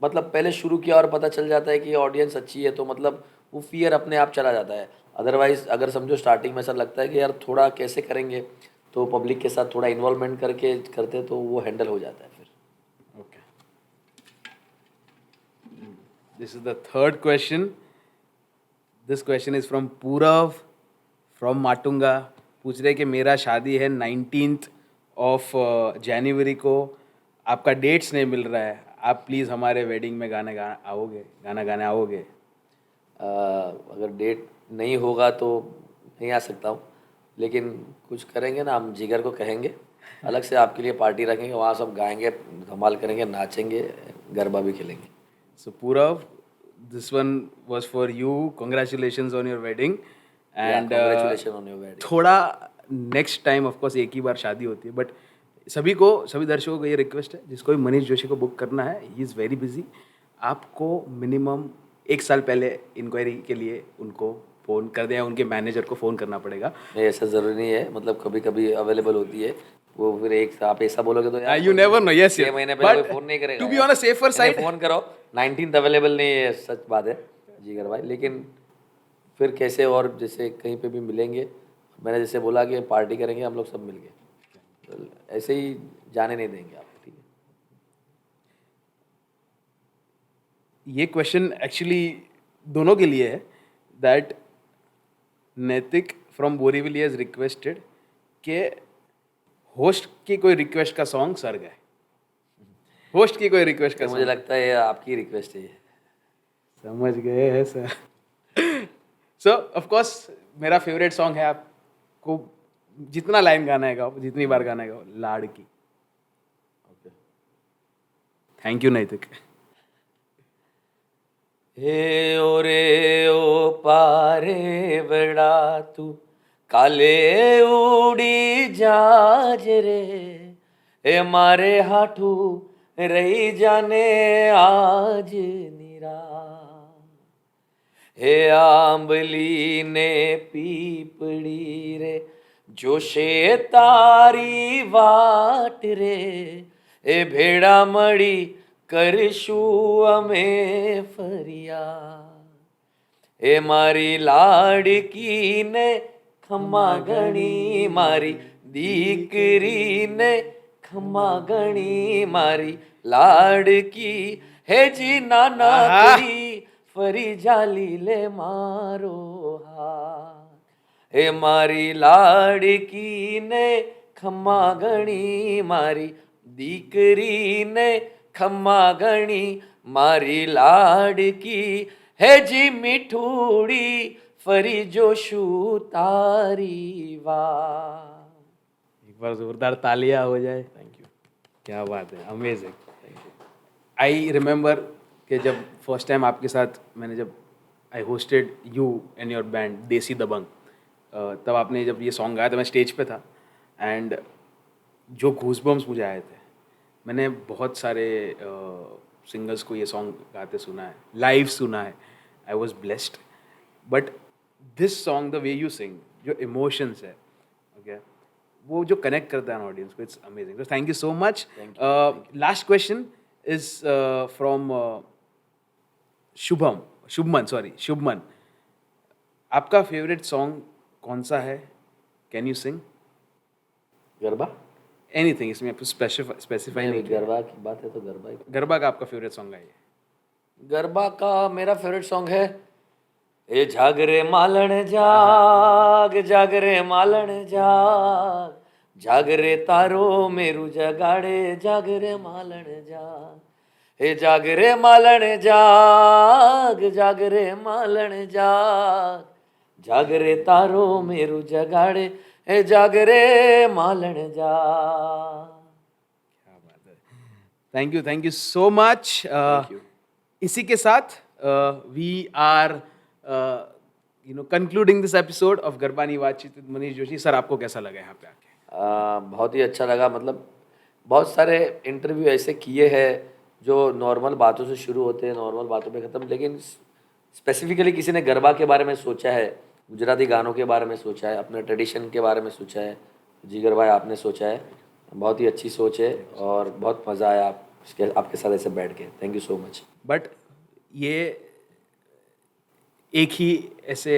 मतलब पहले शुरू किया और पता चल जाता है कि ऑडियंस अच्छी है तो मतलब वो फियर अपने आप चला जाता है। अदरवाइज अगर समझो स्टार्टिंग में ऐसा लगता है कि यार थोड़ा कैसे करेंगे, तो पब्लिक के साथ थोड़ा इन्वॉल्वमेंट करके करते तो वो हैंडल हो जाता है फिर। Okay. This is the third question. This question is from Purav from Matunga. पूछ रहे कि मेरा शादी है 19th of January को, आपका डेट्स नहीं मिल रहा है, आप प्लीज़ हमारे वेडिंग में गाना गाने आओगे? अगर डेट नहीं होगा तो नहीं आ सकता हूँ, लेकिन कुछ करेंगे ना, हम जिगर को कहेंगे अलग से आपके लिए पार्टी रखेंगे, वहाँ सब गाएंगे, धमाल करेंगे, नाचेंगे, गरबा भी खेलेंगे। So Purav, this one was for you. Congratulations on your wedding. And congratulations on your wedding. थोड़ा नेक्स्ट टाइम ऑफ कोर्स एक ही बार शादी होती है, बट सभी दर्शकों को ये रिक्वेस्ट है, जिसको भी मनीष जोशी को बुक करना है, ही इज़ वेरी बिजी, आपको मिनिमम 1 साल पहले इंक्वायरी के लिए उनको फ़ोन कर दें, उनके मैनेजर को फ़ोन करना पड़ेगा। नहीं, ऐसा ज़रूरी नहीं है, मतलब कभी कभी अवेलेबल होती है वो, फिर आप ऐसा बोलोगे तो यार यू नेवर नो। यस, 6 महीने पहले कोई फ़ोन नहीं करेगा। To be on a safer side, phone करो, 19th अवेलेबल नहीं है, सच बात है जिगर भाई, लेकिन फिर कैसे और जैसे कहीं पे भी मिलेंगे, मैंने जैसे बोला कि पार्टी करेंगे हम लोग सब मिल के, तो ऐसे ही जाने नहीं देंगे आपको, ठीक है? ये क्वेश्चन एक्चुअली दोनों के लिए है, दैट नैतिक फ्रॉम बोरीवली हैज रिक्वेस्टेड कि होस्ट की कोई रिक्वेस्ट का सॉन्ग सर गाए, होस्ट की कोई रिक्वेस्ट का तो मुझे सॉन्ग। लगता है ये आपकी रिक्वेस्ट है ये। समझ गए हैं सर। सो ऑफ कोर्स मेरा फेवरेट सॉन्ग है, आपको जितना लाइन गाना है गाओ, जितनी बार गाना है गाओ, लाड़की। थैंक यू नैतिक। हे ओरे ओ पारे बड़ा तू काले उड़ी जाज रे, हे मारे हाथू रही जाने आज निरा, हे आंबली ने पीपड़ी रे जोशे तारी वाट रे, ए भेड़ा मड़ी करशु अमे फरिया, ए मारी लाड़की ने खम्मा गणी मारी दीकरी ने खम्मा गणी मारी लाड़की, हे जी नाना करी फरी जाली ले मारो हाथ, हे मारी लाड़की ने खम्मा गणी मारी दीकरी ने खम्मा गणी मारी लाड़की, है जी मिठूड़ी फरी जोशु तारी वाह। एक बार जोरदार तालियां हो जाए। थैंक यू, क्या बात है, अमेजिंग। आई रिमेंबर कि जब फर्स्ट टाइम आपके साथ मैंने जब आई hosted you and your band देसी दबंग, तब आपने जब ये सॉन्ग गाया था, मैं स्टेज पे था एंड जो गूज़बम्स मुझे आए थे, मैंने बहुत सारे सिंगर्स को ये सॉन्ग गाते सुना है, लाइव सुना है, I was blessed, but this song the way you sing, जो इमोशंस है, ओके, वो जो कनेक्ट करता है ऑडियंस को, it's amazing. So thank you so much. Last question is from Shubman. आपका फेवरेट सॉन्ग कौन सा है? Can you sing garba anything? इसमें आपको स्पेसिफाई नहीं किया। गरबा की बात है तो गरबा ही। गरबा का आपका फेवरेट सॉन्ग है ये? गरबा का मेरा फेवरेट सॉन्ग है ए जागरे मालन जाग, जागरे मालन जाग, जागरे तारो मेरू जगाड़े, जागरे मालन जाग, हे जागरे मालन जाग, जागरे मालन जाग, जागरे तारो मेरू जगाड़े, हे जागरे मालन जाग। Thank you so much. इसी के साथ we are concluding this episode of गरबानी बातचीत विद मनीष जोशी। सर, आपको कैसा लगा यहाँ पे आके? बहुत ही अच्छा लगा। मतलब बहुत सारे इंटरव्यू ऐसे किए हैं जो नॉर्मल बातों से शुरू होते हैं, नॉर्मल बातों पे ख़त्म, लेकिन स्पेसिफिकली किसी ने गरबा के बारे में सोचा है, गुजराती गानों के बारे में सोचा है, अपने ट्रेडिशन के बारे में सोचा है। जिगर भाई आपने सोचा है, बहुत ही अच्छी सोच है और बहुत मज़ा आया आपके साथ ऐसे बैठ के। Thank you so much. But ये एक ही ऐसे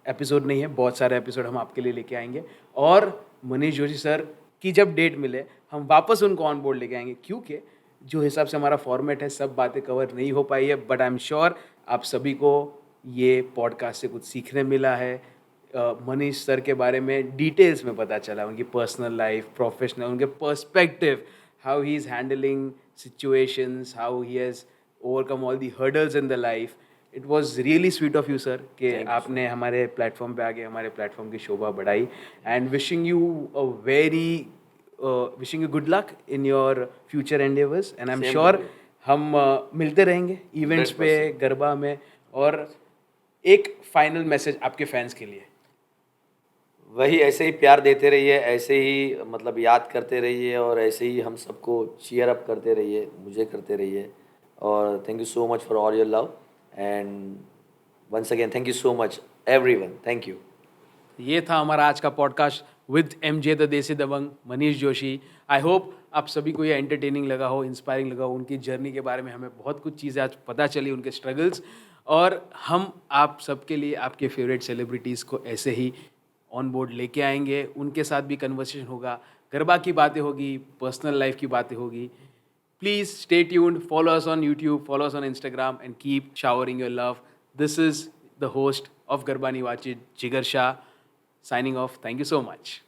एपिसोड नहीं है, बहुत सारे एपिसोड हम आपके लिए लेके आएंगे और मनीष जोशी सर की जब डेट मिले हम वापस उनको ऑन बोर्ड लेके आएंगे, क्योंकि जो हिसाब से हमारा फॉर्मेट है सब बातें कवर नहीं हो पाई है, बट आई एम श्योर आप सभी को ये पॉडकास्ट से कुछ सीखने मिला है। मनीष सर के बारे में डिटेल्स में पता चला, उनकी पर्सनल लाइफ, प्रोफेशनल, उनके perspective, how he is handling situations, how he has overcome all the hurdles in the life. It was really sweet of you sir कि आपने हमारे प्लेटफॉर्म पे आके हमारे प्लेटफॉर्म की शोभा बढ़ाई। And wishing you good luck in your future endeavours and I am sure हम मिलते रहेंगे इवेंट्स पे, गरबा में। और एक फाइनल मैसेज आपके फैंस के लिए? वही, ऐसे ही प्यार देते रहिए, ऐसे ही मतलब याद करते रहिए और ऐसे ही हम सबको चीयर अप करते रहिए, मुझे करते रहिए। और thank you so much for all your love and once again thank you so much everyone. Thank you. ये था हमारा आज का podcast with MJ the desi Dabangg, Manish Joshi. I hope आप सभी को ये एंटरटेनिंग लगा हो, इंस्पायरिंग लगा हो। उनकी जर्नी के बारे में हमें बहुत कुछ चीज़ें आज पता चली, उनके स्ट्रगल्स, और हम आप सबके लिए आपके फेवरेट सेलिब्रिटीज़ को ऐसे ही ऑन बोर्ड लेके आएंगे। उनके साथ भी कन्वर्सेशन होगा, गरबा की बातें होगी, पर्सनल लाइफ की बातें होगी। Please stay tuned, follow us on YouTube, follow us on Instagram, and keep showering your love. This is the host of Garbani Vachit, Jigar Shah. Signing off, thank you so much.